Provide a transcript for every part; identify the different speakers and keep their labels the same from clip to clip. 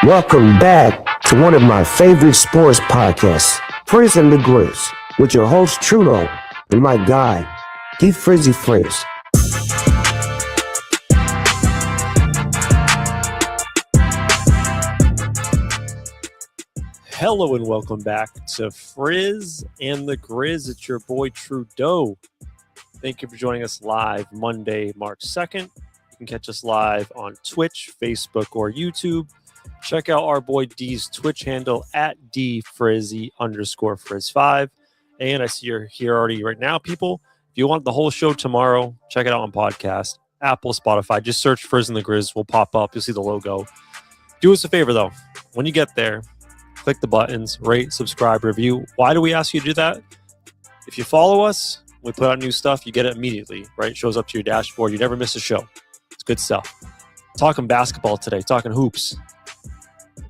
Speaker 1: Welcome back to one of my favorite sports podcasts, Frizz and the Grizz, with your host Trudeau and my guy, Frizzy Frizz.
Speaker 2: Hello and welcome back to Frizz and the Grizz. It's your boy Trudeau. Thank you for joining us live Monday, March 2nd. You can catch us live on Twitch, Facebook, or YouTube. Check out our boy D's Twitch handle at DFrizzy_Frizz5. And I see you're here already right now, people. If you want the whole show tomorrow, check it out on podcast, Apple, Spotify. Just search Frizz and the Grizz. Will pop up. You'll see the logo. Do us a favor, though. When you get there, click the buttons, rate, subscribe, review. Why do we ask you to do that? If you follow us, we put out new stuff, you get it immediately, right? It shows up to your dashboard. You never miss a show. It's good stuff. Talking basketball today, talking hoops.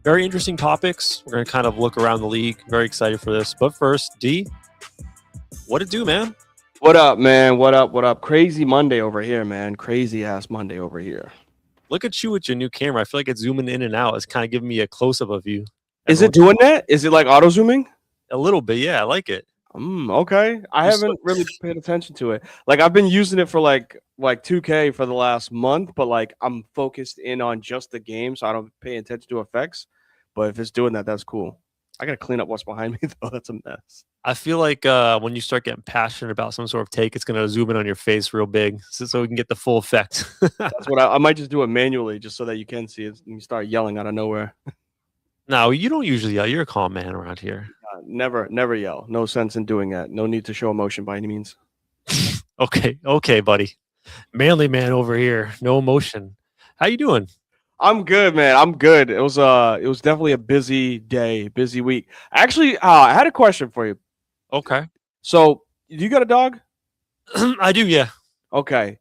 Speaker 2: Very interesting topics. We're going to kind of look around the league. Very excited for this. But first, D, what it do, man?
Speaker 3: What up, man? What up? What up? Crazy Monday over here, man. Crazy ass Monday over here.
Speaker 2: Look at you with your new camera. I feel like it's zooming in and out. It's kind of giving me a close-up of you.
Speaker 3: Is it doing that? Is it like auto zooming?
Speaker 2: A little bit, yeah. I like it.
Speaker 3: Okay. I haven't really paid attention to it. Like I've been using it for like 2K for the last month, but like I'm focused in on just the game, so I don't pay attention to effects. But if it's doing that, that's cool. I gotta clean up what's behind me though. That's a mess.
Speaker 2: I feel like when you start getting passionate about some sort of take, it's gonna zoom in on your face real big, so we can get the full effect.
Speaker 3: That's what I might just do it manually, just so that you can see it and you start yelling out of nowhere.
Speaker 2: No, you don't usually yell. You're a calm man around here.
Speaker 3: Never yell. No sense in doing that. No need to show emotion by any means.
Speaker 2: Okay, buddy. Manly man over here. No emotion. How you doing?
Speaker 3: I'm good, man. I'm good. It was definitely a busy day, busy week. Actually, I had a question for you.
Speaker 2: Okay.
Speaker 3: So, you got a dog?
Speaker 2: I do, yeah.
Speaker 3: Okay.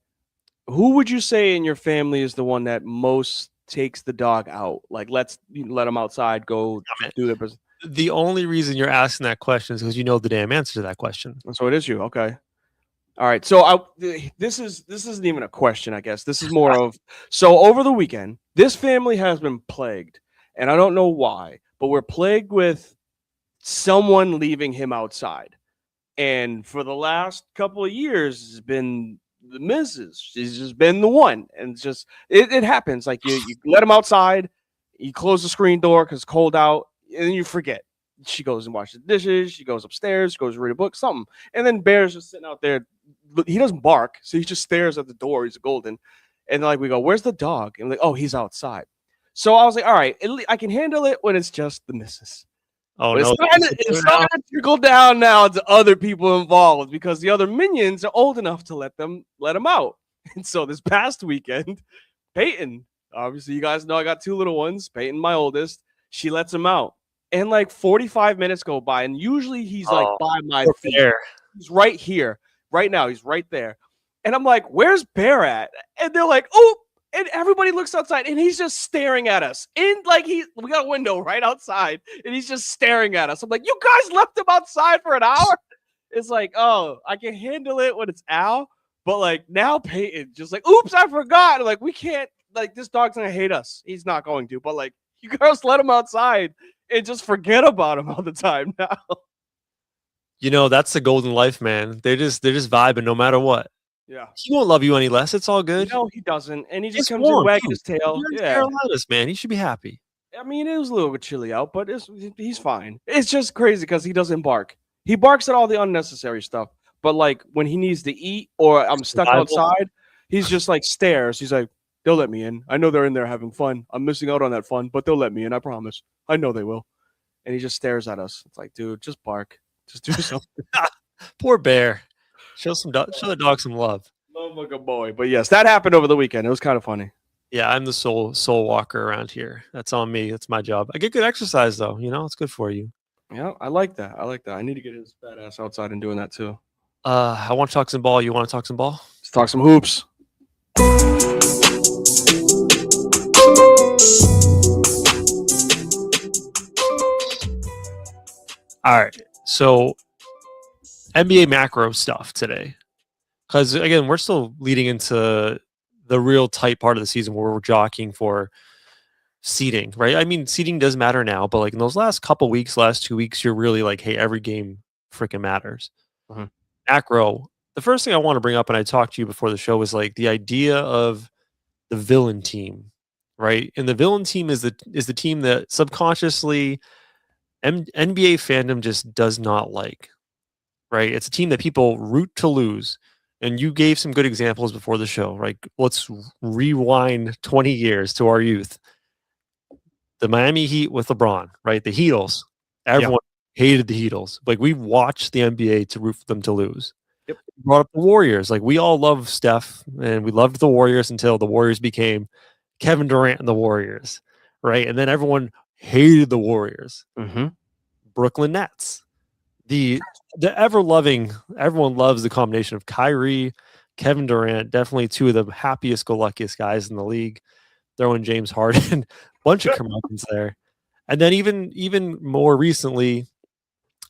Speaker 3: Who would you say in your family is the one that most takes the dog out? Like, let them outside, go do their business.
Speaker 2: The only reason you're asking that question is because you know the damn answer to that question.
Speaker 3: So it is you. Okay. All right. So this isn't even a question, I guess. This is more of, so over the weekend, this family has been plagued, and I don't know why, but we're plagued with someone leaving him outside. And for the last couple of years, it's been the missus. She's just been the one. And it's just, it happens. Like you let him outside, you close the screen door because it's cold out, and then you forget. She goes and washes the dishes. She goes upstairs, goes to read a book, something. And then Bear's just sitting out there. He doesn't bark, so he just stares at the door. He's a golden. And like we go, where's the dog? And like, oh, he's outside. So I was like, all right, I can handle it when it's just the missus.
Speaker 2: Oh,
Speaker 3: but
Speaker 2: no.
Speaker 3: It's starting to trickle down now to other people involved because the other minions are old enough to let them out. And so this past weekend, Peyton, obviously you guys know I got two little ones. Peyton, my oldest, she lets him out. And like 45 minutes go by, and usually he's like by my feet.
Speaker 2: Bear.
Speaker 3: He's right here. Right now, he's right there. And I'm like, where's Bear at? And they're like, oh, and everybody looks outside, and he's just staring at us. And like we got a window right outside, and he's just staring at us. I'm like, you guys left him outside for an hour? It's like, oh, I can handle it when it's Al, but like now Peyton just like, oops, I forgot. And like, we can't, like, this dog's gonna hate us. He's not going to, but like, you girls let him outside and just forget about him all the time now.
Speaker 2: You know, that's the golden life, man. They're just vibing no matter what.
Speaker 3: Yeah.
Speaker 2: He won't love you any less. It's all good.
Speaker 3: No, he doesn't. And he just
Speaker 2: He's
Speaker 3: comes in
Speaker 2: warm,
Speaker 3: wagging
Speaker 2: too.
Speaker 3: his tail.
Speaker 2: You're in
Speaker 3: Yeah.
Speaker 2: Carolinas, man. He should be happy.
Speaker 3: I mean, it was a little bit chilly out, but he's fine. It's just crazy because he doesn't bark. He barks at all the unnecessary stuff. But like when he needs to eat or I'm stuck outside, he's just like stares. He's like, they'll let me in. I know they're in there having fun. I'm missing out on that fun, but they'll let me in. I promise. I know they will. And he just stares at us. It's like, dude, just bark. Just do something.
Speaker 2: Poor Bear. Show the dog some love.
Speaker 3: Love like a boy. But yes, that happened over the weekend. It was kind of funny.
Speaker 2: Yeah, I'm the soul walker around here. That's on me. That's my job. I get good exercise though. You know, it's good for you.
Speaker 3: Yeah, I like that. I need to get his fat ass outside and doing that too.
Speaker 2: I want to talk some ball. You want to talk some ball?
Speaker 3: Let's talk some hoops.
Speaker 2: All right. So NBA macro stuff today. Because again, we're still leading into the real tight part of the season where we're jockeying for seeding, right? I mean, seeding does matter now, but like in those last 2 weeks, you're really like, hey, every game freaking matters.
Speaker 3: Mhm.
Speaker 2: Macro, the first thing I want to bring up, and I talked to you before the show, was like the idea of the villain team, right? And the villain team is the team that subconsciously NBA fandom just does not like, right? It's a team that people root to lose. And you gave some good examples before the show, right? Let's rewind 20 years to our youth. the Miami Heat with LeBron, right? The Heatles. Everyone hated the Heatles. Like, we watched the NBA to root for them to lose.
Speaker 3: Yep.
Speaker 2: Brought up the Warriors. Like, we all love Steph, and we loved the Warriors until the Warriors became Kevin Durant and the Warriors, right? And then everyone hated the Warriors.
Speaker 3: Mm-hmm.
Speaker 2: Brooklyn Nets. The ever-loving, everyone loves the combination of Kyrie, Kevin Durant, definitely two of the happiest go luckiest guys in the league. Throwing James Harden, bunch of comeuppance there. And then even more recently,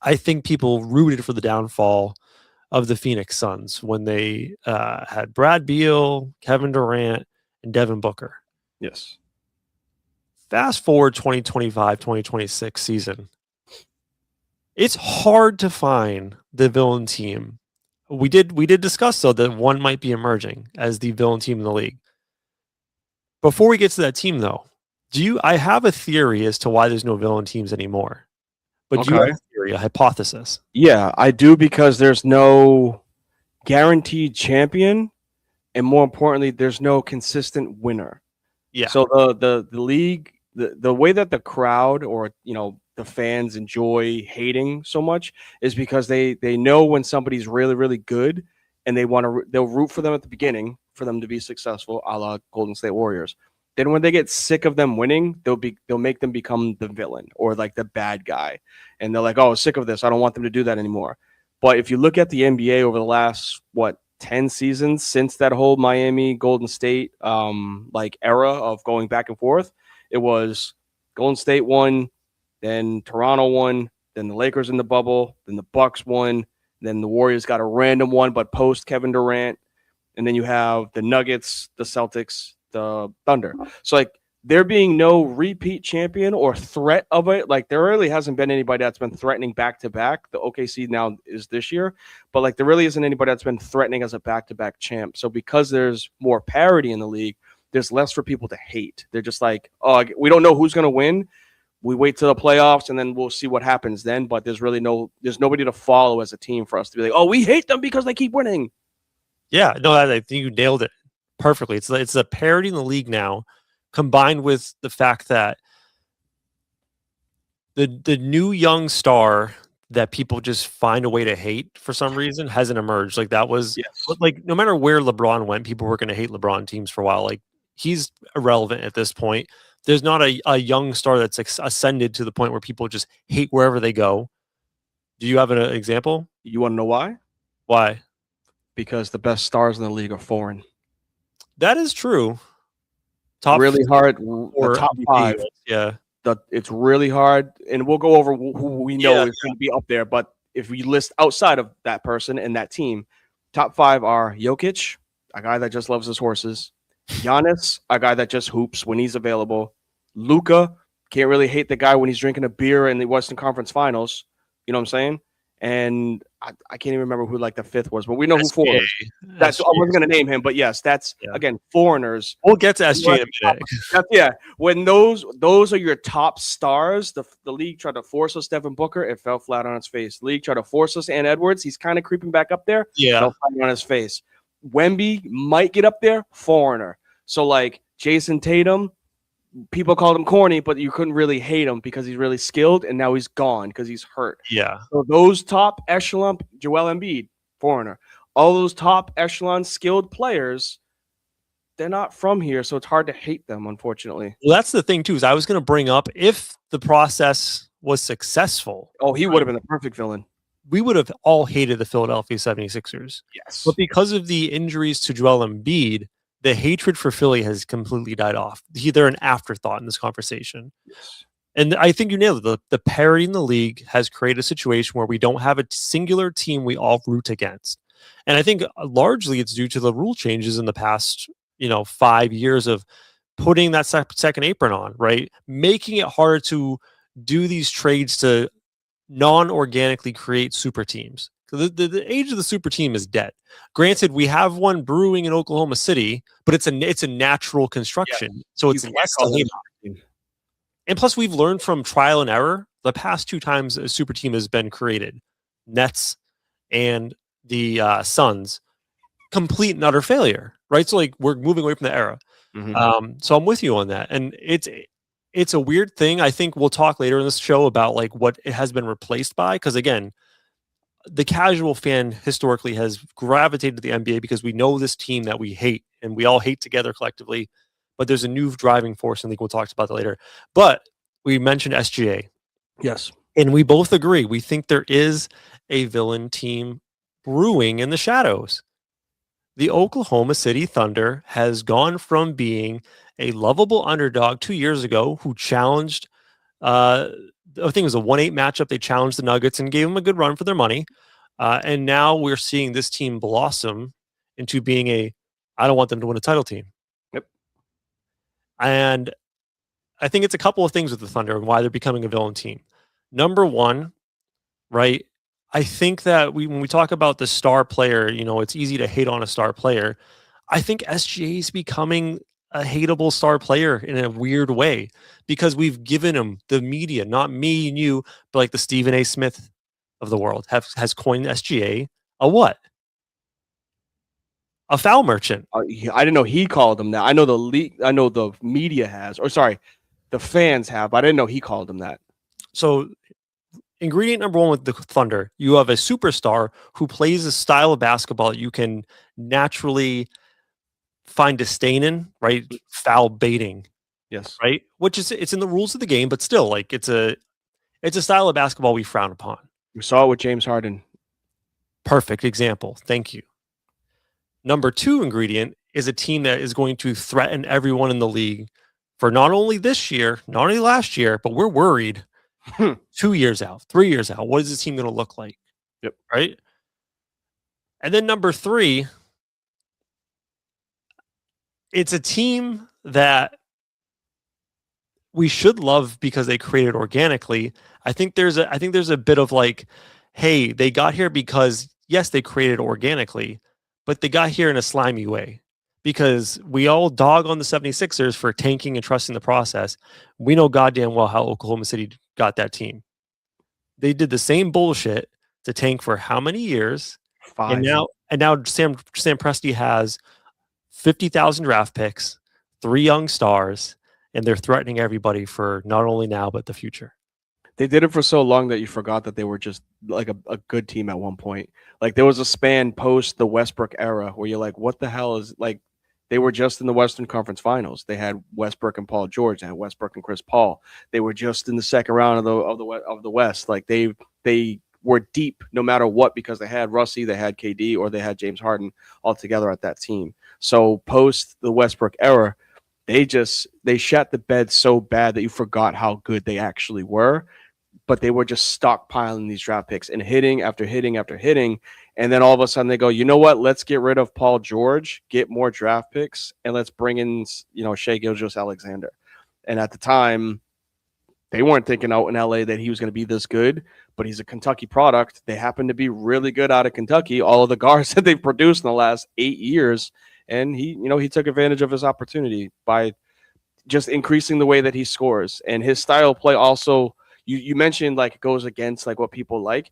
Speaker 2: I think people rooted for the downfall of the Phoenix Suns when they had Brad Beal, Kevin Durant, and Devin Booker.
Speaker 3: Yes.
Speaker 2: Fast forward 2025, 2026 season. It's hard to find the villain team. We did discuss, though, that one might be emerging as the villain team in the league. Before we get to that team, though, I have a theory as to why there's no villain teams anymore. But do you have a theory, a hypothesis?
Speaker 3: Yeah, I do, because there's no guaranteed champion, and more importantly, there's no consistent winner.
Speaker 2: Yeah.
Speaker 3: So the league, the way that the crowd, or the fans enjoy hating so much, is because they know when somebody's really, really good, and they'll root for them at the beginning for them to be successful, a la Golden State Warriors. Then when they get sick of them winning, they'll make them become the villain, or like the bad guy. And they're like, oh, sick of this. I don't want them to do that anymore. But if you look at the NBA over the last, 10 seasons since that whole Miami Golden State era of going back and forth, it was Golden State won, then Toronto won, then the Lakers in the bubble, then the Bucks won, then the Warriors got a random one, but post Kevin Durant. And then you have the Nuggets, the Celtics, the Thunder. So there being no repeat champion or threat of it, there really hasn't been anybody that's been threatening back to back. The OKC now is this year, but there really isn't anybody that's been threatening as a back to back champ. So because there's more parity in the league, there's less for people to hate. They're just like, oh, we don't know who's going to win. We wait till the playoffs and then we'll see what happens then. But there's nobody to follow as a team for us to be like, oh, we hate them because they keep winning.
Speaker 2: Yeah, no, I think you nailed it perfectly. It's a parity in the league now, combined with the fact that the new young star that people just find a way to hate for some reason hasn't emerged. That was no matter where LeBron went, people were going to hate LeBron teams for a while. He's irrelevant at this point. There's not a young star that's ascended to the point where people just hate wherever they go. Do you have an example?
Speaker 3: You want to know why?
Speaker 2: Why?
Speaker 3: Because the best stars in the league are foreign.
Speaker 2: That is true.
Speaker 3: Really hard. The top five.
Speaker 2: Yeah.
Speaker 3: It's really hard. And we'll go over who we know is going to be up there. But if we list outside of that person and that team, top five are Jokic, a guy that just loves his horses. Giannis, a guy that just hoops when he's available. Luka, can't really hate the guy when he's drinking a beer in the Western Conference Finals. You know what I'm saying? And I can't even remember who the fifth was, but we know who four is. I wasn't going to name him, but yes, that's again foreigners.
Speaker 2: We'll get to SJ in a minute.
Speaker 3: When those are your top stars, the league tried to force us Devin Booker, it fell flat on its face. The league tried to force us Ant Edwards, he's kind of creeping back up there.
Speaker 2: Yeah,
Speaker 3: fell flat on his face. Wemby might get up there, foreigner. So Jason Tatum, people called him corny, but you couldn't really hate him because he's really skilled, and now he's gone because he's hurt.
Speaker 2: Yeah.
Speaker 3: So those top echelon, Joel Embiid, foreigner, all those top echelon skilled players, they're not from here, so it's hard to hate them, unfortunately.
Speaker 2: Well, that's the thing, too, is I was going to bring up, if the process was successful.
Speaker 3: Oh, he would have been the perfect villain.
Speaker 2: We would have all hated the Philadelphia 76ers.
Speaker 3: Yes.
Speaker 2: But because of the injuries to Joel Embiid, the hatred for Philly has completely died off. They're an afterthought in this conversation.
Speaker 3: Yes.
Speaker 2: And I think you nailed it. The parity in the league has created a situation where we don't have a singular team we all root against. And I think largely it's due to the rule changes in the past, 5 years of putting that second apron on, right? Making it harder to do these trades to non-organically create super teams. The age of the super team is dead. Granted, we have one brewing in Oklahoma City, but it's a natural construction, so it's less to hate on. And plus, we've learned from trial and error. The past two times a super team has been created, Nets and the Suns, complete and utter failure. Right, so we're moving away from the era.
Speaker 3: Mm-hmm.
Speaker 2: So I'm with you on that, and it's a weird thing. I think we'll talk later in this show about like what it has been replaced by. Because again, the casual fan historically has gravitated to the NBA because we know this team that we hate and we all hate together collectively. But there's a new driving force, and I think we'll talk about that later. But we mentioned SGA.
Speaker 3: Yes.
Speaker 2: And we both agree. We think there is a villain team brewing in the shadows. The Oklahoma City Thunder has gone from being a lovable underdog 2 years ago who challenged, I think it was a 1-8 matchup. They challenged the Nuggets and gave them a good run for their money. And now we're seeing this team blossom into being I don't want them to win a title team.
Speaker 3: Yep.
Speaker 2: And I think it's a couple of things with the Thunder and why they're becoming a villain team. Number one, right? I think that when we talk about the star player, it's easy to hate on a star player. I think SGA is becoming a hateable star player in a weird way because we've given him the media, not me and you, but like the Stephen A. Smith of the world has coined SGA a what? A foul merchant.
Speaker 3: I didn't know he called him that. I know the league. I know the media has, or sorry, the fans have. But I didn't know he called him that.
Speaker 2: So, ingredient number one with the Thunder, you have a superstar who plays a style of basketball that you can naturally find disdain in, right? Foul baiting,
Speaker 3: Yes,
Speaker 2: right? Which it's in the rules of the game, but still, like it's a style of basketball we frown upon.
Speaker 3: we saw it with James Harden.
Speaker 2: Perfect example. Thank you. Number two ingredient is a team that is going to threaten everyone in the league for not only this year, not only last year, but we're worried 2 years out, 3 years out. What is this team going to look like?
Speaker 3: Yep.
Speaker 2: Right. And then number three, it's a team that we should love because they created organically. I think there's a bit of like, hey, they got here because yes, they created organically, but they got here in a slimy way because we all dog on the 76ers for tanking and trusting the process. We know goddamn well how Oklahoma City got that team. They did the same bullshit to tank for how many years?
Speaker 3: 5.
Speaker 2: And now Sam Presti has 50,000 draft picks, 3 young stars, and they're threatening everybody for not only now but the future.
Speaker 3: They did it for so long that you forgot that they were just like a good team at one point. Like there was a span post the Westbrook era where you're like, what the hell is like? They were just in the Western Conference Finals. They had Westbrook and Paul George. They had Westbrook and Chris Paul. They were just in the second round of the West. Like they were deep no matter what because they had Russie, they had KD, or they had James Harden all together at that team. So post the Westbrook era, they shat the bed so bad that you forgot how good they actually were. But they were just stockpiling these draft picks and hitting after hitting after hitting. And then all of a sudden they go, you know what? Let's get rid of Paul George, get more draft picks, and let's bring in, Shai Gilgeous-Alexander. And at the time, they weren't thinking out in LA that he was going to be this good, but he's a Kentucky product. They happen to be really good out of Kentucky, all of the guards that they've produced in the last 8 years. And he took advantage of his opportunity by just increasing the way that he scores. And his style of play also, you mentioned like it goes against like what people like.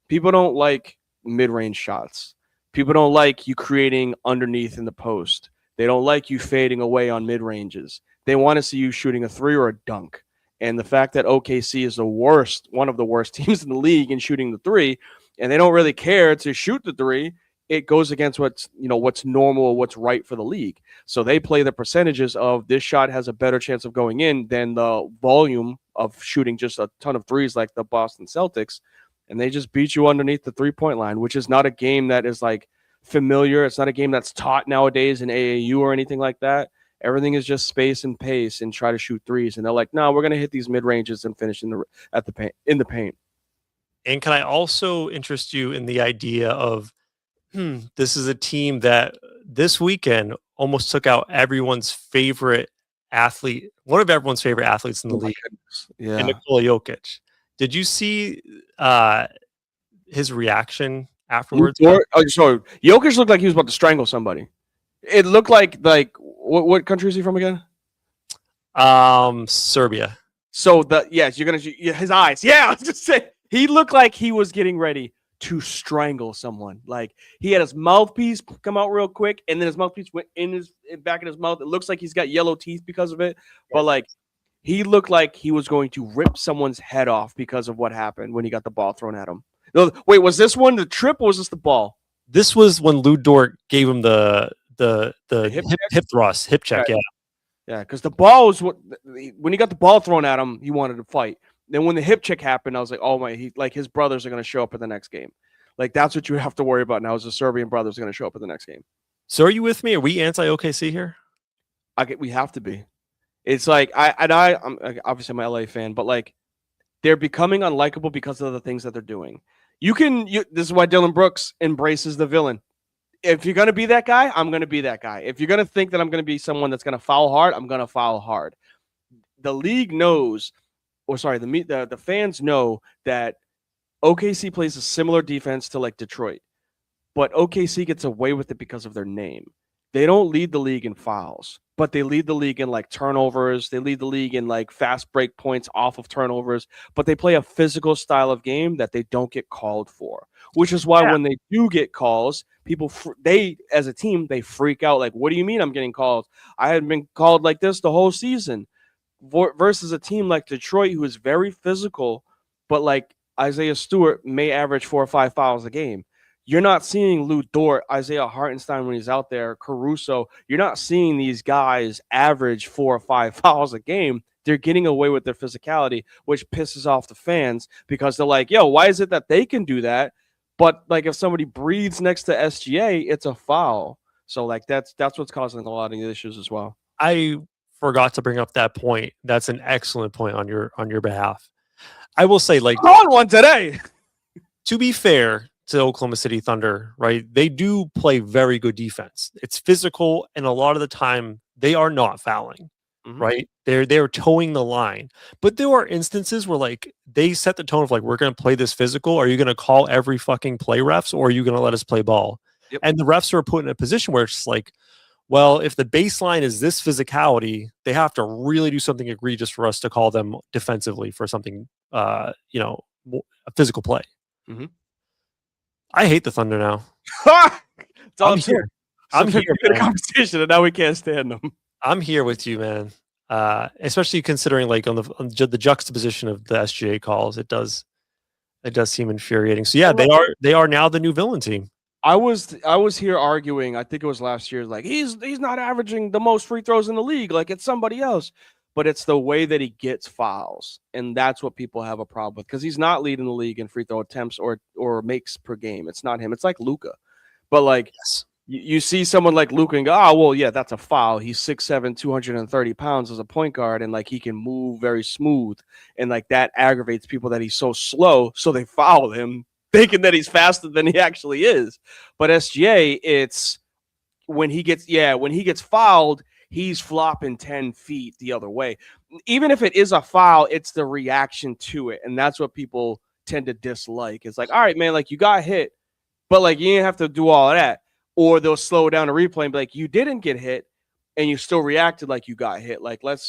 Speaker 3: People don't like mid-range shots. People don't like you creating underneath in the post. They don't like you fading away on mid-ranges. They want to see you shooting a 3 or a dunk. And the fact that OKC is one of the worst teams in the league in shooting the 3, and they don't really care to shoot the 3, it goes against what's normal, what's right for the league. So they play the percentages of this shot has a better chance of going in than the volume of shooting just a ton of threes like the Boston Celtics. And they just beat you underneath the 3-point line, which is not a game that is like familiar. It's not a game that's taught nowadays in AAU or anything like that. Everything is just space and pace and try to shoot threes. And they're like, no, we're going to hit these mid-ranges and finish in the paint.
Speaker 2: And can I also interest you in the idea of this is a team that this weekend almost took out everyone's favorite athlete, one of everyone's favorite athletes in the league,
Speaker 3: yeah,
Speaker 2: Nikola Jokic. Did you see his reaction afterwards?
Speaker 3: So Jokic looked like he was about to strangle somebody. It looked like what country is he from again?
Speaker 2: Serbia.
Speaker 3: So his eyes. Yeah, I was just saying he looked like he was getting ready to strangle someone. Like he had his mouthpiece come out real quick, and then his mouthpiece went in back in his mouth. It looks like he's got yellow teeth because of it. But like He looked like he was going to rip someone's head off because of what happened when he got the ball thrown at him. No, wait, was this one the trip or was this the ball?
Speaker 2: This was when Lou Dort gave him the hip thrust, hip check.
Speaker 3: Right.
Speaker 2: Yeah.
Speaker 3: Yeah, because the ball was when he got the ball thrown at him, he wanted to fight. Then when the hip check happened, I was like, oh my, his brothers are going to show up in the next game. Like that's what you have to worry about now. Is the Serbian brothers are going to show up in the next game?
Speaker 2: So are you with me? Are we anti OKC here?
Speaker 3: We have to be. It's like I'm obviously I'm an LA fan, but like they're becoming unlikable because of the things that they're doing. This is why Dylan Brooks embraces the villain. If you're going to be that guy, I'm going to be that guy. If you're going to think that I'm going to be someone that's going to foul hard, I'm going to foul hard. The league knows, or sorry, the fans know that OKC plays a similar defense to like Detroit, but OKC gets away with it because of their name. They don't lead the league in fouls, but they lead the league in like turnovers. They lead the league in like fast break points off of turnovers, but they play a physical style of game that they don't get called for, which is why when they do get calls, people, as a team, they freak out. Like, what do you mean I'm getting called? I hadn't been called like this the whole season. Versus a team like Detroit, who is very physical, but like Isaiah Stewart may average 4 or 5 fouls a game. You're not seeing Lou Dort, Isaiah Hartenstein when he's out there, Caruso. You're not seeing these guys average 4 or 5 fouls a game. They're getting away with their physicality, which pisses off the fans because they're like, yo, why is it that they can do that? But like if somebody breathes next to SGA, it's a foul. So like that's what's causing a lot of issues as well.
Speaker 2: I forgot to bring up that point. That's an excellent point on your behalf. I will say, like,
Speaker 3: on one today.
Speaker 2: To be fair to Oklahoma City Thunder, right? They do play very good defense. It's physical, and a lot of the time they are not fouling, right? They're towing the line. But there are instances where like they set the tone of like, we're going to play this physical. Are you going to call every fucking play, refs, or are you going to let us play ball?
Speaker 3: Yep.
Speaker 2: And the refs are put in a position where it's like, well, if the baseline is this physicality, they have to really do something egregious for us to call them defensively for something, a physical play. I hate the Thunder now.
Speaker 3: I'm here. I'm here. In a conversation, and now we can't stand them.
Speaker 2: I'm here with you, man. Especially considering like on the juxtaposition of the SGA calls, it does seem infuriating. So yeah, they are now the new villain team.
Speaker 3: I was here arguing. I think it was last year. Like he's not averaging the most free throws in the league. Like it's somebody else. But it's the way that he gets fouls, and that's what people have a problem with because he's not leading the league in free throw attempts or makes per game. It's not him. It's like Luka. But like you see someone like Luka and go, oh well, yeah, that's a foul. He's 6'7", 230 pounds as a point guard, and like he can move very smooth, and like that aggravates people that he's so slow, so they foul him, thinking that he's faster than he actually is. But SGA, it's when he gets fouled, he's flopping 10 feet the other way. Even if it is a foul, it's the reaction to it. And that's what people tend to dislike. It's like, all right, man, like you got hit, but like you didn't have to do all of that. Or they'll slow down a replay and be like, you didn't get hit and you still reacted like you got hit. Like let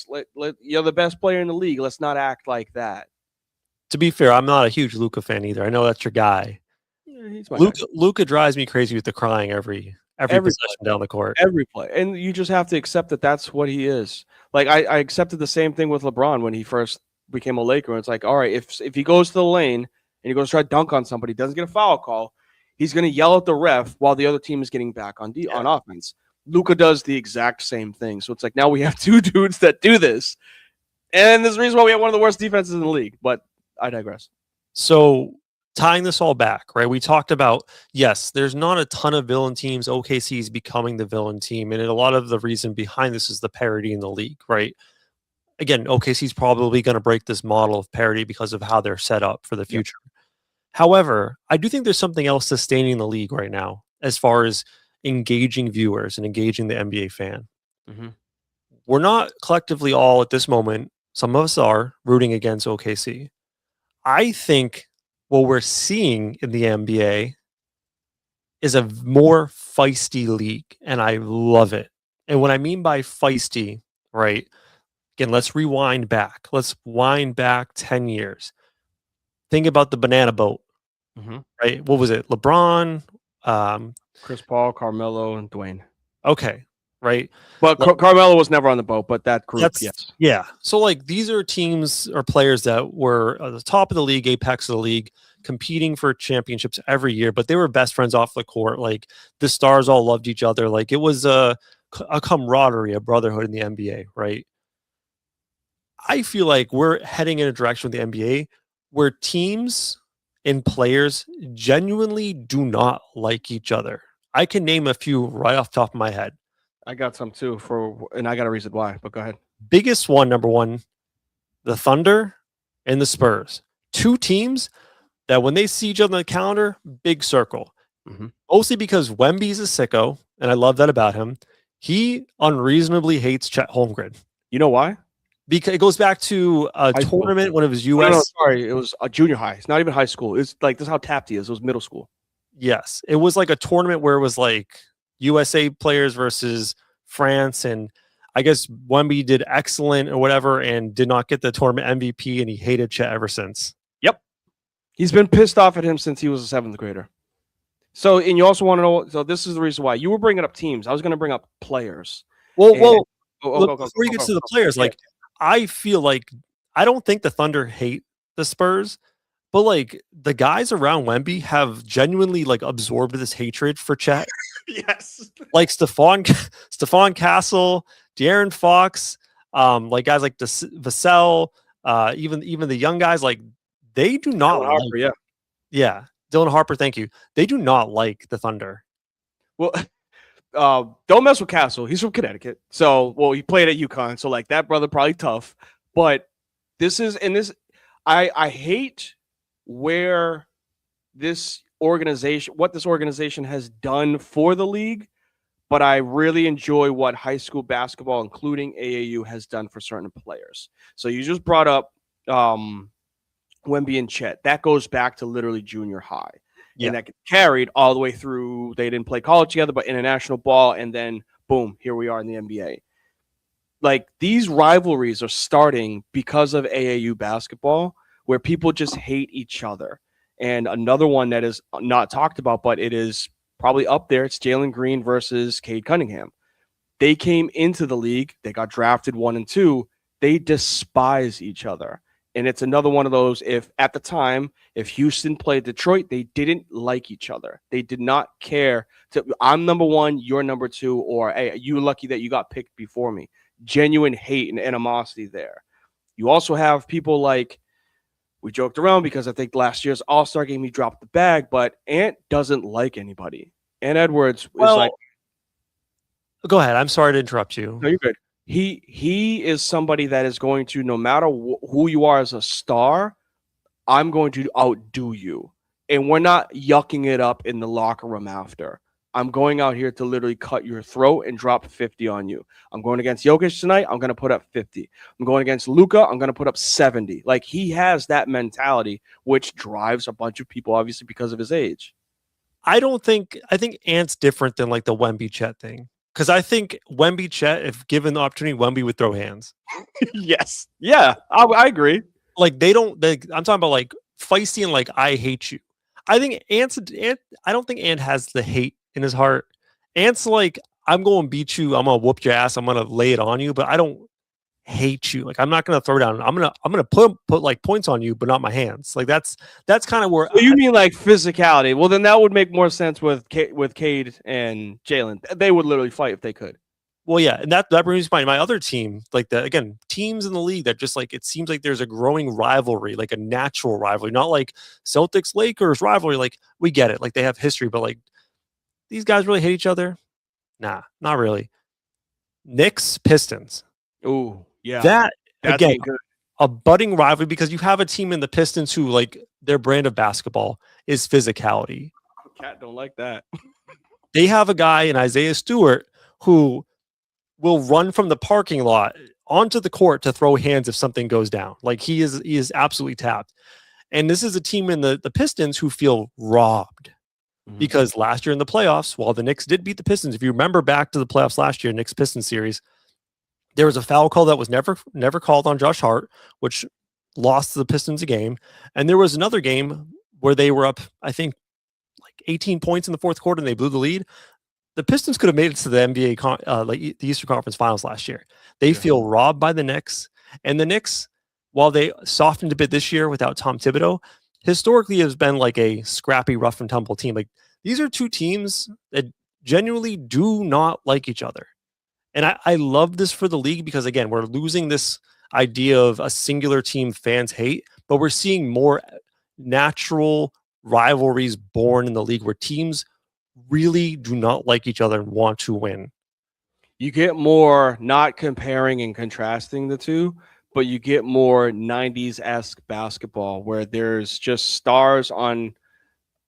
Speaker 3: you're the best player in the league. Let's not act like that.
Speaker 2: To be fair, I'm not a huge Luka fan either. I know that's your guy. Yeah, Luka drives me crazy with the crying every possession down the court.
Speaker 3: Every play. And you just have to accept that that's what he is. Like I accepted the same thing with LeBron when he first became a Laker. It's like, all right, if he goes to the lane and he goes to try to dunk on somebody, doesn't get a foul call, he's going to yell at the ref while the other team is getting back on offense. Luka does the exact same thing. So it's like now we have two dudes that do this. And there's a reason why we have one of the worst defenses in the league. But I digress.
Speaker 2: So tying this all back, right? We talked about, yes, there's not a ton of villain teams. OKC is becoming the villain team. And a lot of the reason behind this is the parity in the league, right? Again, OKC is probably going to break this model of parity because of how they're set up for the future. Yep. However, I do think there's something else sustaining the league right now as far as engaging viewers and engaging the NBA fan. We're not collectively all at this moment, some of us are, rooting against OKC. I think what we're seeing in the NBA is a more feisty league, and I love it. And what I mean by feisty, right? Again, let's rewind back. Let's wind back 10 years. Think about the banana boat, right? What was it? LeBron,
Speaker 3: Chris Paul, Carmelo, and Dwayne.
Speaker 2: Okay. right?
Speaker 3: But
Speaker 2: Like,
Speaker 3: Carmelo was never on the boat, but that group, yes.
Speaker 2: Yeah. So like these are teams or players that were at the top of the league, apex of the league, competing for championships every year, but they were best friends off the court. Like the stars all loved each other. Like it was a camaraderie, a brotherhood in the NBA, right? I feel like we're heading in a direction with the NBA where teams and players genuinely do not like each other. I can name a few right off the top of my head.
Speaker 3: I got some too and I got a reason why, but go ahead.
Speaker 2: Biggest one, number one, the Thunder and the Spurs. Two teams that when they see each other on the calendar, big circle.
Speaker 3: Mm-hmm.
Speaker 2: Mostly because Wemby's a sicko, and I love that about him. He unreasonably hates Chet Holmgren.
Speaker 3: You know why?
Speaker 2: Because it goes back to a tournament, one of his U.S.
Speaker 3: No, sorry, it was a junior high. It's not even high school. It's like this is how tapped he is. It was middle school.
Speaker 2: Yes, it was like a tournament where it was like USA players versus France, and I guess Wemby did excellent or whatever, and did not get the tournament MVP, and he hated Chet ever since.
Speaker 3: Yep, he's been pissed off at him since he was a 7th grader. So, and you also want to know. So, this is the reason why you were bringing up teams. I was going to bring up players.
Speaker 2: Well, before you get to the players, like I feel like I don't think the Thunder hate the Spurs. But like the guys around Wemby have genuinely like absorbed this hatred for Chet.
Speaker 3: Yes.
Speaker 2: Like Stephon Castle, De'Aaron Fox, like guys like Vassell, even the young guys, like they do not
Speaker 3: Dylan Harper,
Speaker 2: yeah. Dylan Harper, thank you. They do not like the Thunder.
Speaker 3: Well, don't mess with Castle. He's from Connecticut. So, well, he played at UConn. So, like that brother probably tough. But I hate where what this organization has done for the league, but I really enjoy what high school basketball, including AAU, has done for certain players. So you just brought up Wemby and Chet. That goes back to literally junior high. Yeah. And that carried all the way through. They didn't play college together, but international ball, and then boom, here we are in the NBA. Like these rivalries are starting because of AAU basketball, where people just hate each other. And another one that is not talked about, but it is probably up there, it's Jalen Green versus Cade Cunningham. They came into the league. They got drafted 1 and 2. They despise each other. And it's another one of those, if at the time, if Houston played Detroit, they didn't like each other. They did not care. I'm number 1, you're number 2, or hey, you're lucky that you got picked before me. Genuine hate and animosity there. You also have people like, we joked around because I think last year's All-Star game he dropped the bag, but Ant doesn't like anybody. Ant Edwards is like.
Speaker 2: Go ahead. I'm sorry to interrupt you.
Speaker 3: No, you're good. He is somebody that is going to, no matter who you are as a star, I'm going to outdo you. And we're not yucking it up in the locker room after. I'm going out here to literally cut your throat and drop 50 on you. I'm going against Jokic tonight. I'm going to put up 50. I'm going against Luka. I'm going to put up 70. Like he has that mentality, which drives a bunch of people, obviously, because of his age.
Speaker 2: I think Ant's different than like the Wemby Chet thing. Because I think Wemby Chet, if given the opportunity, Wemby would throw hands.
Speaker 3: Yes. Yeah, I agree.
Speaker 2: Like I'm talking about like feisty and like I hate you. I think I don't think Ant has the hate in his heart. Ant's like, I'm going to beat you. I'm going to whoop your ass. I'm going to lay it on you, but I don't hate you. Like I'm not going to throw down. I'm going to put like points on you, but not my hands. Like that's kind of where.
Speaker 3: So you mean like physicality? Well, then that would make more sense with Cade and Jalen. They would literally fight if they could.
Speaker 2: Well, yeah, and that brings me to my other team. Like teams in the league that just like it seems like there's a growing rivalry, like a natural rivalry, not like Celtics Lakers rivalry. Like we get it, like they have history, but like these guys really hate each other. Nah, not really. Knicks Pistons.
Speaker 3: Ooh, yeah,
Speaker 2: that's again a budding rivalry because you have a team in the Pistons who like their brand of basketball is physicality.
Speaker 3: Cat don't like that.
Speaker 2: They have a guy in Isaiah Stewart who will run from the parking lot onto the court to throw hands if something goes down. Like he is absolutely tapped. And this is a team in the Pistons who feel robbed because last year in the playoffs, while the Knicks did beat the Pistons, if you remember back to the playoffs last year, Knicks Pistons series, there was a foul call that was never called on Josh Hart, which lost the Pistons a game. And there was another game where they were up, I think, like 18 points in the fourth quarter and they blew the lead. the Pistons could have made it to the NBA, the Eastern Conference Finals last year. They feel robbed by the Knicks, and the Knicks, while they softened a bit this year without Tom Thibodeau, historically has been like a scrappy, rough and tumble team. Like these are two teams that genuinely do not like each other, and I love this for the league because again, we're losing this idea of a singular team fans hate, but we're seeing more natural rivalries born in the league where teams really do not like each other and want to win.
Speaker 3: You get more not comparing and contrasting the two, but you get more 90s-esque basketball where there's just stars on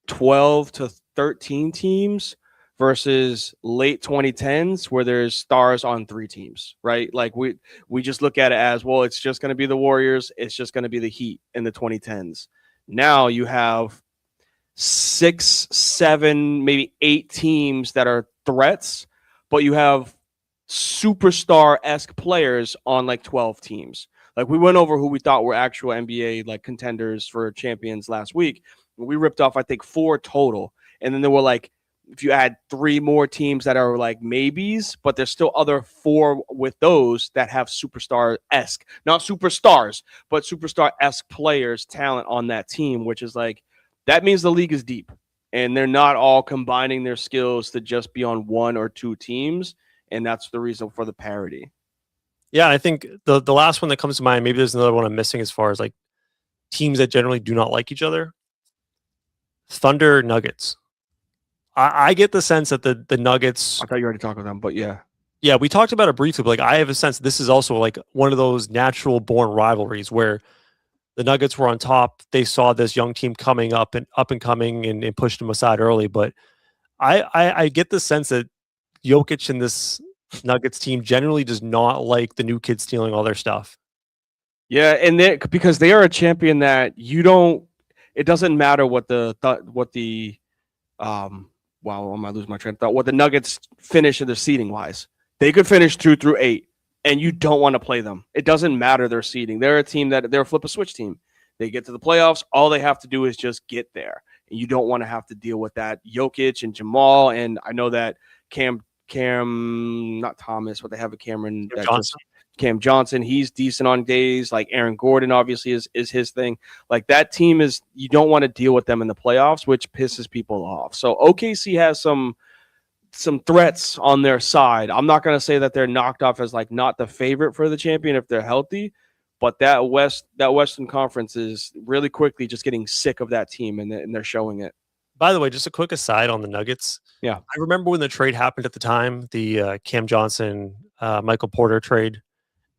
Speaker 3: 12 to 13 teams versus late 2010s where there's stars on 3 teams, right? Like we just look at it as, well, it's just going to be the Warriors, it's just going to be the Heat in the 2010s. Now you have 6, 7, maybe 8 teams that are threats, but you have superstar-esque players on like 12 teams. Like we went over who we thought were actual NBA like contenders for champions last week. We ripped off, I think, 4 total. And then there were like, if you add 3 more teams that are like maybes, but there's still other 4 with those that have superstar-esque, not superstars, but superstar-esque players, talent on that team, which is like, that means the league is deep and they're not all combining their skills to just be on 1 or 2 teams. And that's the reason for the parity.
Speaker 2: Yeah, I think the last one that comes to mind, maybe there's another one I'm missing as far as like teams that generally do not like each other. Thunder Nuggets. I get the sense that the Nuggets.
Speaker 3: I thought you already talked about them, but yeah.
Speaker 2: Yeah, we talked about it briefly, but like I have a sense this is also like one of those natural born rivalries where the Nuggets were on top. They saw this young team coming up and coming and pushed them aside early. But I get the sense that Jokic and this Nuggets team generally does not like the new kids stealing all their stuff.
Speaker 3: Yeah, and because they are a champion that you don't. It doesn't matter what the wow, I might lose my train of thought. What the Nuggets finish in their seeding wise, they could finish 2 through 8, and you don't want to play them. It doesn't matter their seeding. They're a team they're a flip a switch team. They get to the playoffs. All they have to do is just get there, and you don't want to have to deal with that. Jokic and Jamal, and I know that Cam, not Thomas, but they have a Cameron. Cam Johnson, he's decent on days. Like Aaron Gordon, obviously, is his thing. Like that team is, you don't want to deal with them in the playoffs, which pisses people off. So OKC has some threats on their side. I'm not going to say that they're knocked off as like not the favorite for the champion if they're healthy, but that Western Conference is really quickly just getting sick of that team, and they're showing it.
Speaker 2: By the way, just a quick aside on the Nuggets.
Speaker 3: Yeah,
Speaker 2: I remember when the trade happened at the time, the Cam Johnson, Michael Porter trade.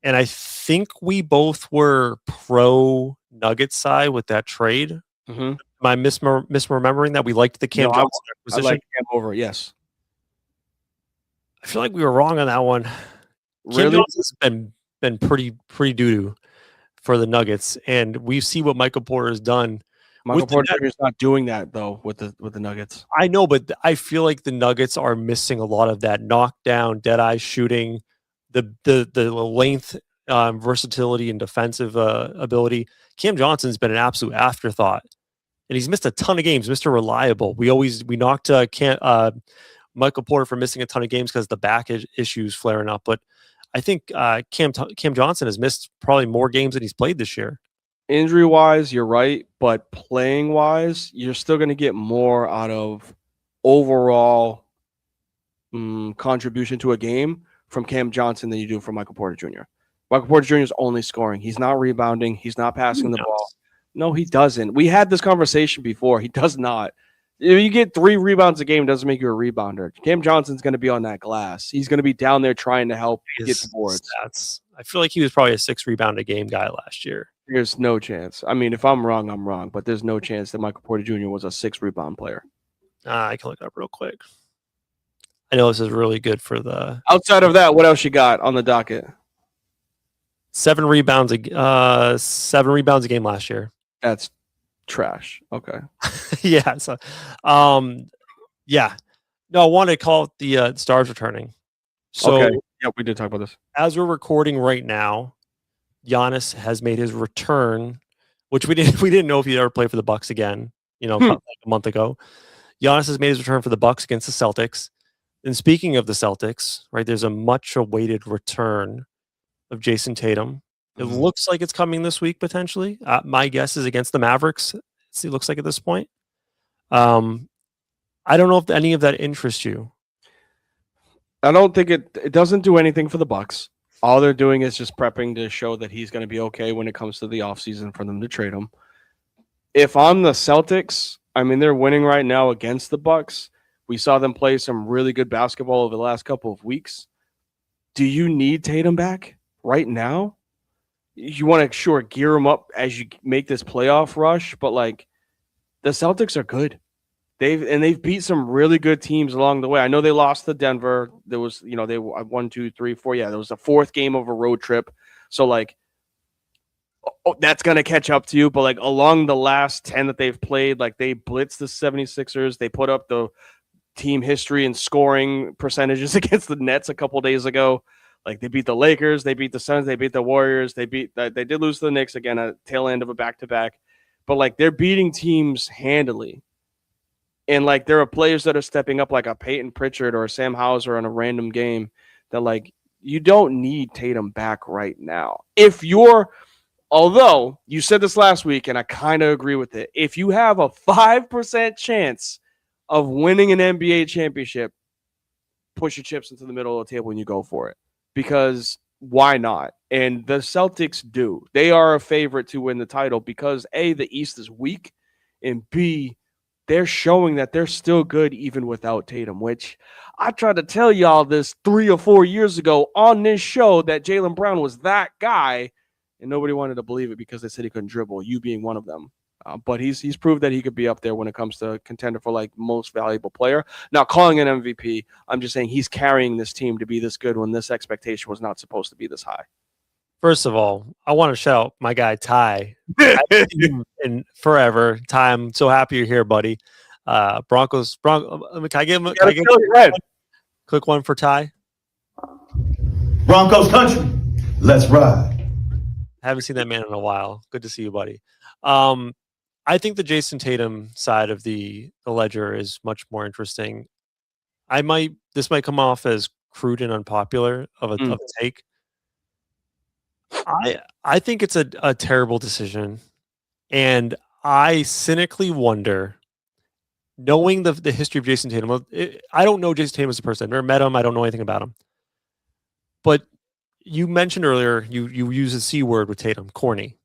Speaker 2: And I think we both were pro Nuggets side with that trade.
Speaker 3: Mm-hmm.
Speaker 2: Am I misremembering that? We liked the Cam Johnson acquisition.
Speaker 3: I like Cam over, yes.
Speaker 2: I feel like we were wrong on that one.
Speaker 3: Really?
Speaker 2: Cam Johnson's been pretty doo-doo for the Nuggets, and we see what Michael Porter has done.
Speaker 3: Michael Porter is not doing that though with the Nuggets.
Speaker 2: I know, but I feel like the Nuggets are missing a lot of that knockdown, dead-eye shooting. The length, versatility, and defensive ability. Cam Johnson's been an absolute afterthought, and he's missed a ton of games. Mr. Reliable. We knocked Michael Porter for missing a ton of games because the back issues flaring up. But I think Cam Johnson has missed probably more games than he's played this year.
Speaker 3: Injury wise, you're right, but playing wise, you're still going to get more out of overall contribution to a game from Cam Johnson than you do from Michael Porter Jr. Michael Porter Jr. is only scoring. He's not rebounding. He's not passing the ball. No, he doesn't. We had this conversation before. He does not. If you get 3 rebounds a game, doesn't make you a rebounder. Cam Johnson's going to be on that glass. He's going to be down there trying to help get the boards.
Speaker 2: Stats. I feel like he was probably a 6 rebound a game guy last year.
Speaker 3: There's no chance. I mean, if I'm wrong, I'm wrong. But there's no chance that Michael Porter Jr. was a 6 rebound player.
Speaker 2: I can look it up real quick. I know this is really good for the.
Speaker 3: Outside of that, what else you got on the docket?
Speaker 2: 7 rebounds a game last year.
Speaker 3: That's trash. Okay.
Speaker 2: Yeah. So, yeah. No, I want to call it the Stars returning. So,
Speaker 3: okay. Yeah, we did talk about this.
Speaker 2: As we're recording right now, Giannis has made his return, which we didn't know if he'd ever play for the Bucks again. Like a month ago. Giannis has made his return for the Bucks against the Celtics. And speaking of the Celtics, right, there's a much awaited return of Jason Tatum. It looks like it's coming this week potentially. My guess is against the Mavericks. It looks like at this point. I don't know if any of that interests you.
Speaker 3: I don't think it doesn't do anything for the Bucks. All they're doing is just prepping to show that he's going to be okay when it comes to the offseason for them to trade him. If I'm the Celtics, I mean, they're winning right now against the Bucks. We saw them play some really good basketball over the last couple of weeks. Do you need Tatum back right now? You want to gear him up as you make this playoff rush, but like the Celtics are good. They've beat some really good teams along the way. I know they lost to Denver. There was, they 1, 2, 3, 4. Yeah, there was a fourth game of a road trip. So like, that's going to catch up to you. But like along the last 10 that they've played, like they blitzed the 76ers. They put up the team history and scoring percentages against the Nets a couple days ago. Like they beat the Lakers, they beat the Suns, they beat the Warriors. They did lose to the Knicks again, a tail end of a back-to-back. But like they're beating teams handily. And like there are players that are stepping up like a Peyton Pritchard or a Sam Hauser in a random game that like you don't need Tatum back right now. Although you said this last week and I kind of agree with it. If you have a 5% chance of winning an NBA championship, push your chips into the middle of the table and you go for it. Because why not? And the Celtics do. They are a favorite to win the title because A, the East is weak, and B, they're showing that they're still good even without Tatum, which I tried to tell y'all this 3 or 4 years ago on this show that Jaylen Brown was that guy, and nobody wanted to believe it because they said he couldn't dribble, you being one of them. But he's proved that he could be up there when it comes to contender for like most valuable player. Now, calling an MVP, I'm just saying he's carrying this team to be this good when this expectation was not supposed to be this high.
Speaker 2: First of all, I want to shout out my guy Ty. In forever, Ty, I'm so happy you're here, buddy. Broncos. Can I give him a quick one for Ty?
Speaker 4: Broncos country, let's ride.
Speaker 2: Haven't seen that man in a while. Good to see you, buddy. I think the Jason Tatum side of the ledger is much more interesting. This might come off as crude and unpopular of a take. I think it's a terrible decision, and I cynically wonder, knowing the history of Jason Tatum. I don't know Jason Tatum as a person. I've never met him. I don't know anything about him. But you mentioned earlier you use the C word with Tatum, corny,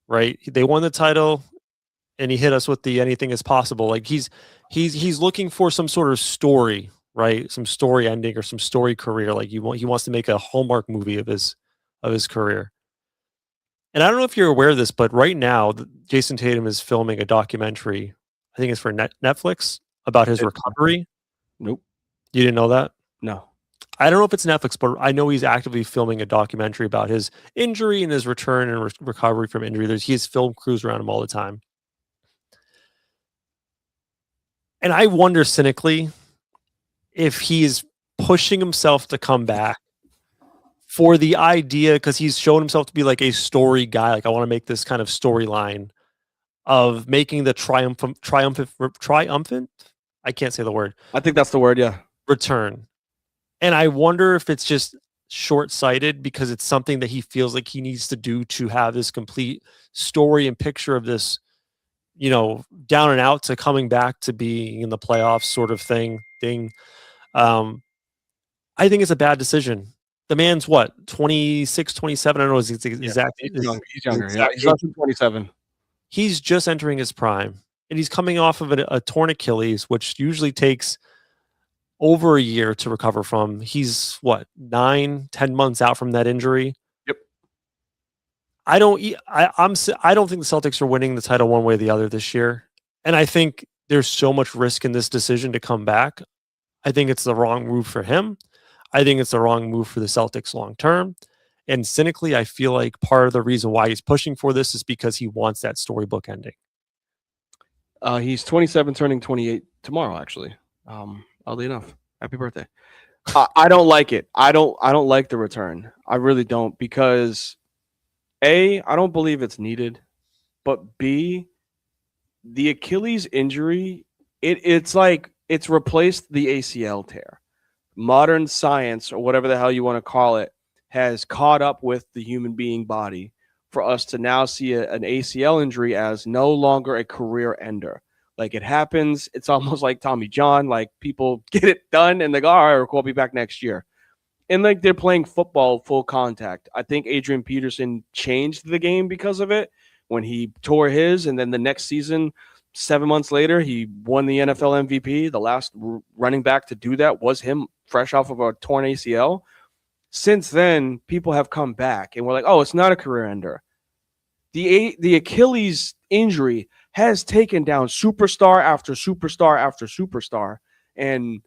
Speaker 2: right? They won the title, and he hit us with the anything is possible. Like he's looking for some sort of story, right? Some story ending or some story career. Like he wants to make a Hallmark movie of his career. And I don't know if you're aware of this, but right now, Jason Tatum is filming a documentary. I think it's for Netflix about his recovery.
Speaker 3: Nope.
Speaker 2: You didn't know that?
Speaker 3: No.
Speaker 2: I don't know if it's Netflix, but I know he's actively filming a documentary about his injury and his return and recovery from injury. He has film crews around him all the time. And I wonder cynically if he's pushing himself to come back for the idea, because he's shown himself to be like a story guy. Like I want to make this kind of storyline of making the triumphant. I can't say the word.
Speaker 3: I think that's the word. Yeah.
Speaker 2: Return. And I wonder if it's just short-sighted because it's something that he feels like he needs to do to have this complete story and picture of this, down and out to coming back to being in the playoffs sort of thing. I think it's a bad decision. The man's what, 26, 27? I don't know his exact.
Speaker 3: He's younger. Yeah, he's less than 27.
Speaker 2: He's just entering his prime, and he's coming off of a torn Achilles, which usually takes over a year to recover from. He's what, 9-10 months out from that injury.
Speaker 3: Yep.
Speaker 2: I don't think the Celtics are winning the title one way or the other this year, and I think there's so much risk in this decision to come back. I think it's the wrong move for him. I think it's the wrong move for the Celtics long term. And cynically, I feel like part of the reason why he's pushing for this is because he wants that storybook ending.
Speaker 3: He's 27, turning 28 tomorrow, actually. Oddly enough, happy birthday. I don't like it. I don't like the return. I really don't, because A, I don't believe it's needed, but B, the Achilles injury, it's like it's replaced the ACL tear. modern science, or whatever the hell you want to call it, has caught up with the human being body for us to now see an ACL injury as no longer a career ender. Like, it happens. It's almost like Tommy John. Like, people get it done and they go, all right, we'll be back next year. And like, they're playing football full contact. I think Adrian Peterson changed the game because of it when he tore his, and then the next season, 7 months later, he won the NFL MVP. The last running back to do that was him, fresh off of a torn ACL. Since then, people have come back and we're like, oh, it's not a career ender. The Achilles injury has taken down superstar after superstar after superstar. And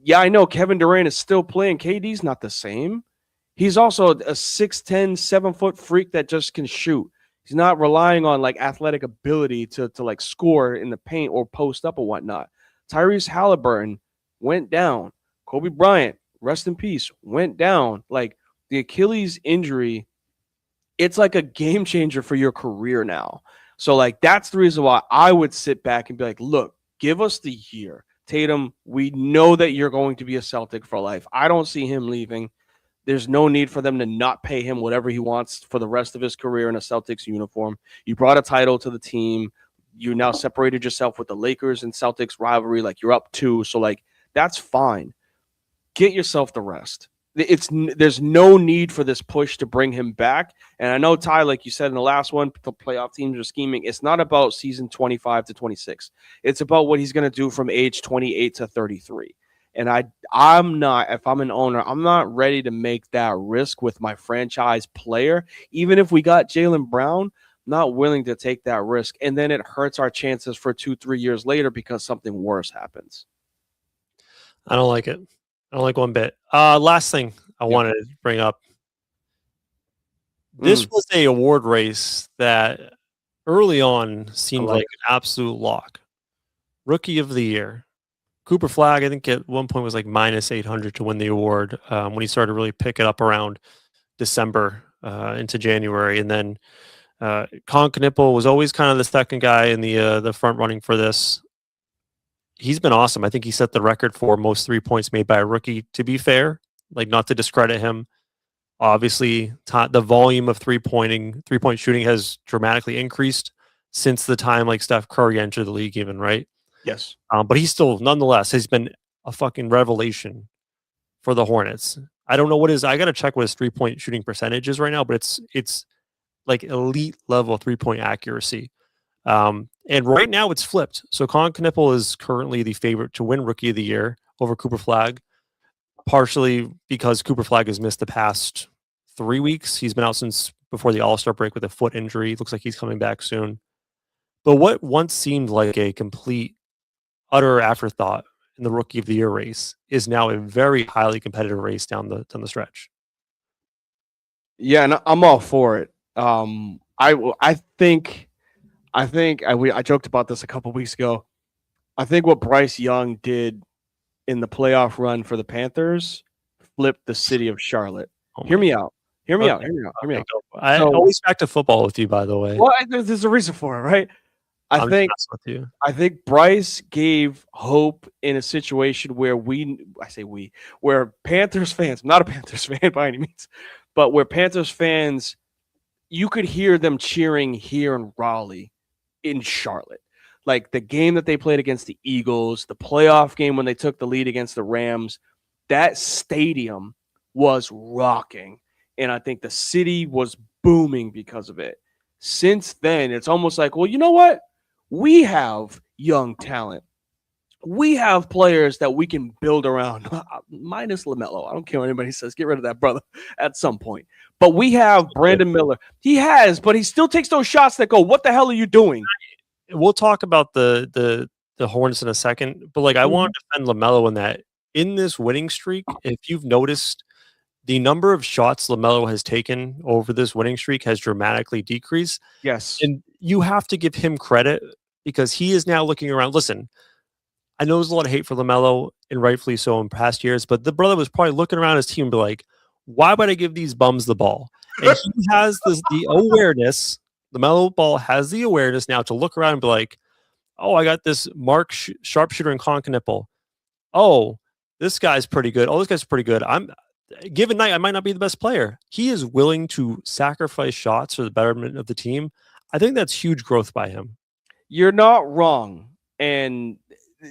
Speaker 3: yeah, I know Kevin Durant is still playing. KD's not the same. He's also a 6'10", 7-foot freak that just can shoot. He's not relying on like athletic ability to like score in the paint or post up or whatnot. Tyrese Halliburton went down. Kobe Bryant, rest in peace, went down. Like, the Achilles injury, it's like a game changer for your career now. So like, that's the reason why I would sit back and be like, look, give us the year. Tatum, we know that you're going to be a Celtic for life. I don't see him leaving. There's no need for them to not pay him whatever he wants for the rest of his career in a Celtics uniform. You brought a title to the team. You now separated yourself with the Lakers and Celtics rivalry. Like, you're up 2. So like, that's fine. Get yourself the rest. There's no need for this push to bring him back. And I know, Ty, like you said in the last one, the playoff teams are scheming. It's not about season 25 to 26. It's about what he's going to do from age 28 to 33. And I'm not, if I'm an owner, I'm not ready to make that risk with my franchise player. Even if we got Jaylen Brown, I'm not willing to take that risk. And then it hurts our chances for 2-3 years later because something worse happens.
Speaker 2: I don't like it. I don't like one bit. Last thing I wanted to bring up. This was a award race that early on seemed like an absolute lock. Rookie of the Year. Cooper Flag, I think at one point was like minus 800 to win the award when he started to really pick it up around December into January. And then Con Knippel was always kind of the second guy in the front running for this. He's been awesome. I think he set the record for most 3 points made by a rookie, to be fair, like, not to discredit him. Obviously, the volume of three-point shooting has dramatically increased since the time like Steph Curry entered the league even, right?
Speaker 3: Yes.
Speaker 2: But he's still, nonetheless, he's been a fucking revelation for the Hornets. I don't know I got to check what his 3-point shooting percentage is right now, but it's like elite level 3-point accuracy. And right now it's flipped. So Con Knippel is currently the favorite to win Rookie of the Year over Cooper Flag, partially because Cooper Flag has missed the past 3 weeks. He's been out since before the All-Star break with a foot injury. Looks like he's coming back soon. But what once seemed like a complete, utter afterthought in the Rookie of the Year race is now a very highly competitive race down the stretch.
Speaker 3: Yeah, and I'm all for it. I think I joked about this a couple weeks ago. I think what Bryce Young did in the playoff run for the Panthers flipped the city of Charlotte. Hear me out.
Speaker 2: I always back to football with you, by the way.
Speaker 3: Well, there's a reason for it, right? I think Bryce gave hope in a situation where where Panthers fans, I'm not a Panthers fan by any means, but where Panthers fans, you could hear them cheering here in Raleigh, in Charlotte. Like, the game that they played against the Eagles, the playoff game when they took the lead against the Rams, that stadium was rocking. And I think the city was booming because of it. Since then, it's almost like, well, you know what? We have young talent. We have players that we can build around, minus LaMelo. I don't care what anybody says. Get rid of that brother at some point. But we have Brandon Miller. He has, but he still takes those shots that go, what the hell are you doing?
Speaker 2: We'll talk about the Hornets in a second, but like, I want to defend LaMelo in that in this winning streak, if you've noticed, the number of shots LaMelo has taken over this winning streak has dramatically decreased.
Speaker 3: Yes.
Speaker 2: And you have to give him credit because he is now looking around. Listen, I know there's a lot of hate for LaMelo, and rightfully so in past years, but the brother was probably looking around his team and be like, why would I give these bums the ball? And he has the awareness. LaMelo Ball has the awareness now to look around and be like, oh, I got this Mark sharpshooter in Con Knippel. Oh, this guy's pretty good. Oh, this guy's pretty good. Given night, I might not be the best player. He is willing to sacrifice shots for the betterment of the team. I think that's huge growth by him.
Speaker 3: You're not wrong. And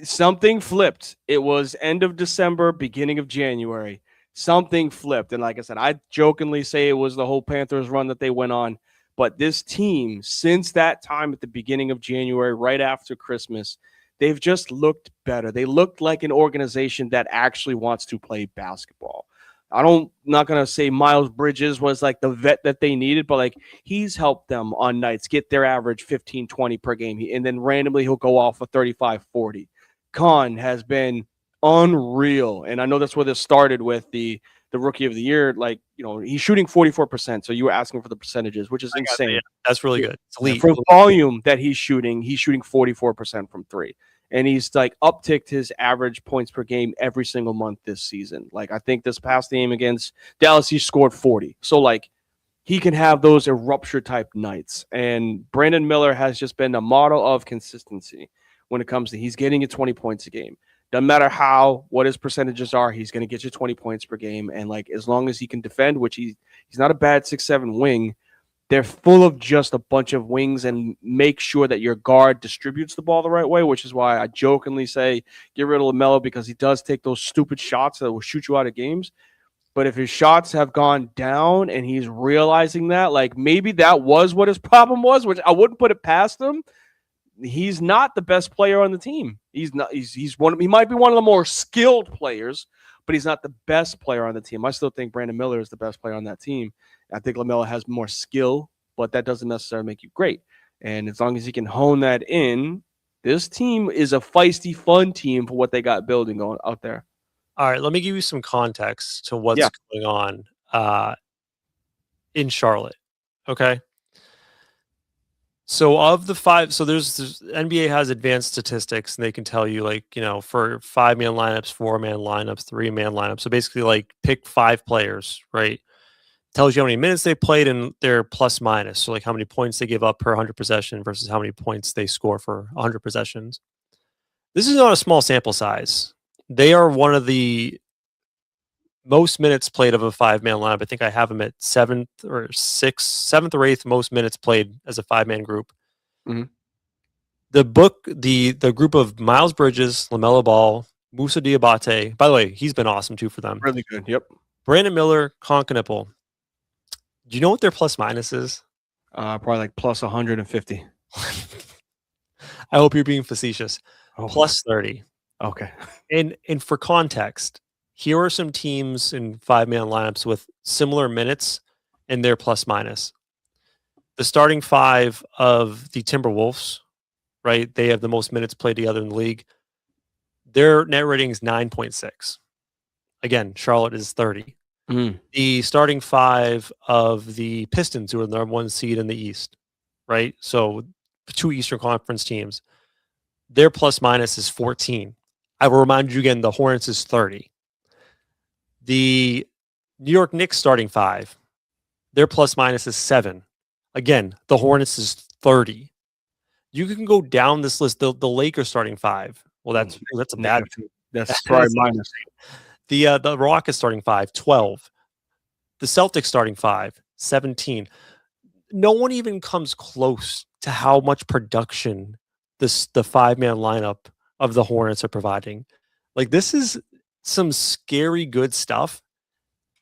Speaker 3: something flipped. It was end of December, beginning of January. Something flipped. And like I said, I jokingly say it was the whole Panthers run that they went on. But this team, since that time at the beginning of January, right after Christmas, they've just looked better. They looked like an organization that actually wants to play basketball. Not going to say Miles Bridges was like the vet that they needed, but like he's helped them on nights get their average 15, 20 per game. And then randomly he'll go off for 35, 40. Khan has been unreal. And I know that's where this started with the rookie of the year. Like, he's shooting 44%. So you were asking for the percentages, which is insane.
Speaker 2: Yeah, that's really good. It's elite.
Speaker 3: For volume that he's shooting 44% from three. And he's like upticked his average points per game every single month this season. Like I think this past game against Dallas, he scored 40. So like he can have those eruption type nights. And Brandon Miller has just been a model of consistency when it comes to he's getting you 20 points a game. Doesn't matter what his percentages are, he's going to get you 20 points per game. And like as long as he can defend, which he's not a bad 6'7" wing. They're full of just a bunch of wings and make sure that your guard distributes the ball the right way, which is why I jokingly say get rid of LaMelo because he does take those stupid shots that will shoot you out of games. But if his shots have gone down and he's realizing that, like maybe that was what his problem was, which I wouldn't put it past him. He's not the best player on the team. He's not. He might be one of the more skilled players, but he's not the best player on the team. I still think Brandon Miller is the best player on that team. I think LaMelo has more skill, but that doesn't necessarily make you great. And as long as he can hone that in, this team is a feisty, fun team for what they got building going out there.
Speaker 2: All right, let me give you some context to what's going on in Charlotte. Okay. So of the five, so there's NBA has advanced statistics, and they can tell you like, for 5-man lineups, 4-man lineups, 3-man lineups. So basically like pick 5 players, right? Tells you how many minutes they played and their plus minus. So like how many points they give up per 100 possession versus how many points they score for 100 possessions. This is not a small sample size. They are one of the most minutes played of a 5-man lineup. I think I have them at 7th or 8th most minutes played as a 5-man group.
Speaker 3: Mm-hmm.
Speaker 2: The group of Miles Bridges, LaMelo Ball, Moussa Diabate. By the way, he's been awesome too for them.
Speaker 3: Really good. Yep.
Speaker 2: Brandon Miller, Conkanipple. Do you know what their plus minus is?
Speaker 3: Probably like plus 150.
Speaker 2: I hope you're being facetious. Plus 30.
Speaker 3: Okay.
Speaker 2: And for context, here are some teams in 5-man lineups with similar minutes and their plus minus. The starting 5 of the Timberwolves, right? They have the most minutes played together in the league. Their net rating is 9.6. Again, Charlotte is 30.
Speaker 3: Mm.
Speaker 2: The starting 5 of the Pistons, who are the number 1 seed in the East, right? So 2 Eastern Conference teams, their plus minus is 14. I will remind you again, the Hornets is 30. The New York Knicks starting 5, their plus minus is 7. Again, the Hornets is 30. You can go down this list. The Lakers starting 5. Well, that's a bad.
Speaker 3: That's probably minus.
Speaker 2: The Rockets starting 5, 12. The Celtics starting 5, 17. No one even comes close to how much production the 5-man lineup of the Hornets are providing. Like, this is some scary good stuff.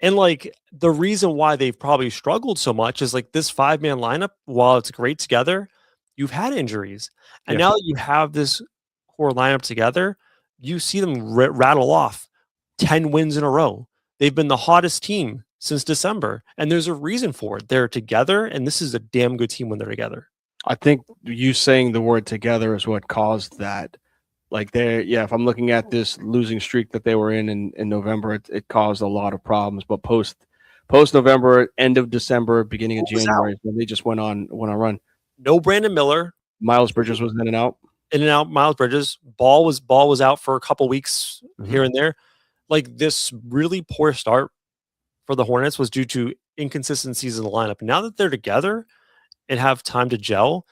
Speaker 2: And like the reason why they've probably struggled so much is like this 5-man lineup, while it's great together, you've had injuries. And now that you have this core lineup together, you see them rattle off 10 wins in a row. They've been the hottest team since December, and there's a reason for it. They're together, and this is a damn good team when they're together.
Speaker 3: I think you saying the word together is what caused that. Like if I'm looking at this losing streak that they were in November, it caused a lot of problems. But post November, end of December, beginning of January, when they just went on a run.
Speaker 2: No Brandon Miller.
Speaker 3: Miles Bridges was in and out.
Speaker 2: Miles Bridges. Ball was out for a couple weeks here and there. Like this really poor start for the Hornets was due to inconsistencies in the lineup. Now that they're together and have time to gel,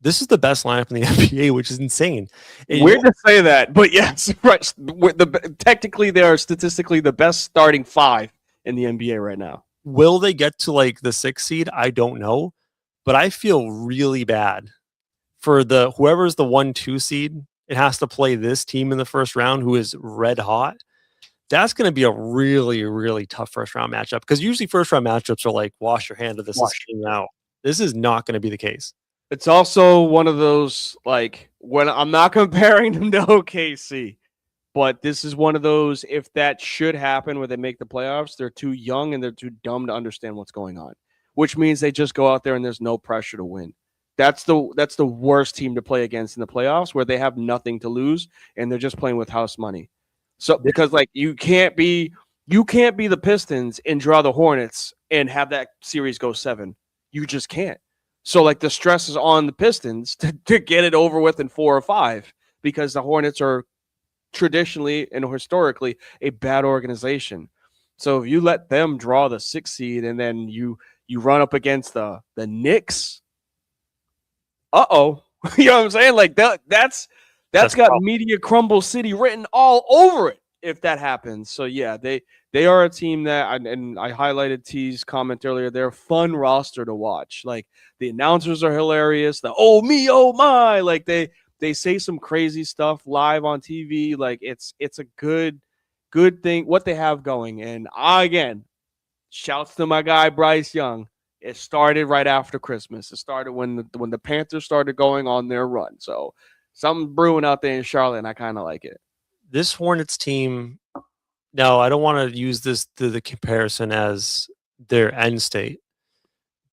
Speaker 2: This is the best lineup in the NBA, which is insane. And
Speaker 3: Weird to say that, but yes, right. Technically, they are statistically the best starting 5 in the NBA right now.
Speaker 2: Will they get to like the 6th seed? I don't know, but I feel really bad for whoever's the 1-2 seed. It has to play this team in the first round, who is red hot. That's going to be a really, really tough first round matchup, because usually first round matchups are like wash your hand of this out. This is not going to be the case.
Speaker 3: It's also one of those, like, when I'm not comparing them to OKC, but this is one of those, if that should happen where they make the playoffs, they're too young and they're too dumb to understand what's going on, which means they just go out there and there's no pressure to win. That's the worst team to play against in the playoffs, where they have nothing to lose and they're just playing with house money. So because like you can't be the Pistons and draw the Hornets and have that series go 7. You just can't. So like the stress is on the Pistons to get it over with in 4 or 5, because the Hornets are traditionally and historically a bad organization. So if you let them draw the 6th seed and then you run up against the Knicks, you know what I'm saying? Like that's got media crumble city written all over it if that happens. So yeah, they are a team that, and I highlighted T's comment earlier, they're a fun roster to watch. Like the announcers are hilarious. Oh my, like they say some crazy stuff live on TV. Like it's a good thing what they have going. And again, shouts to my guy Bryce Young. It started right after Christmas. It started when the Panthers started going on their run. So something brewing out there in Charlotte, and I kind of like it.
Speaker 2: This Hornets team, now I don't want to use the comparison as their end state,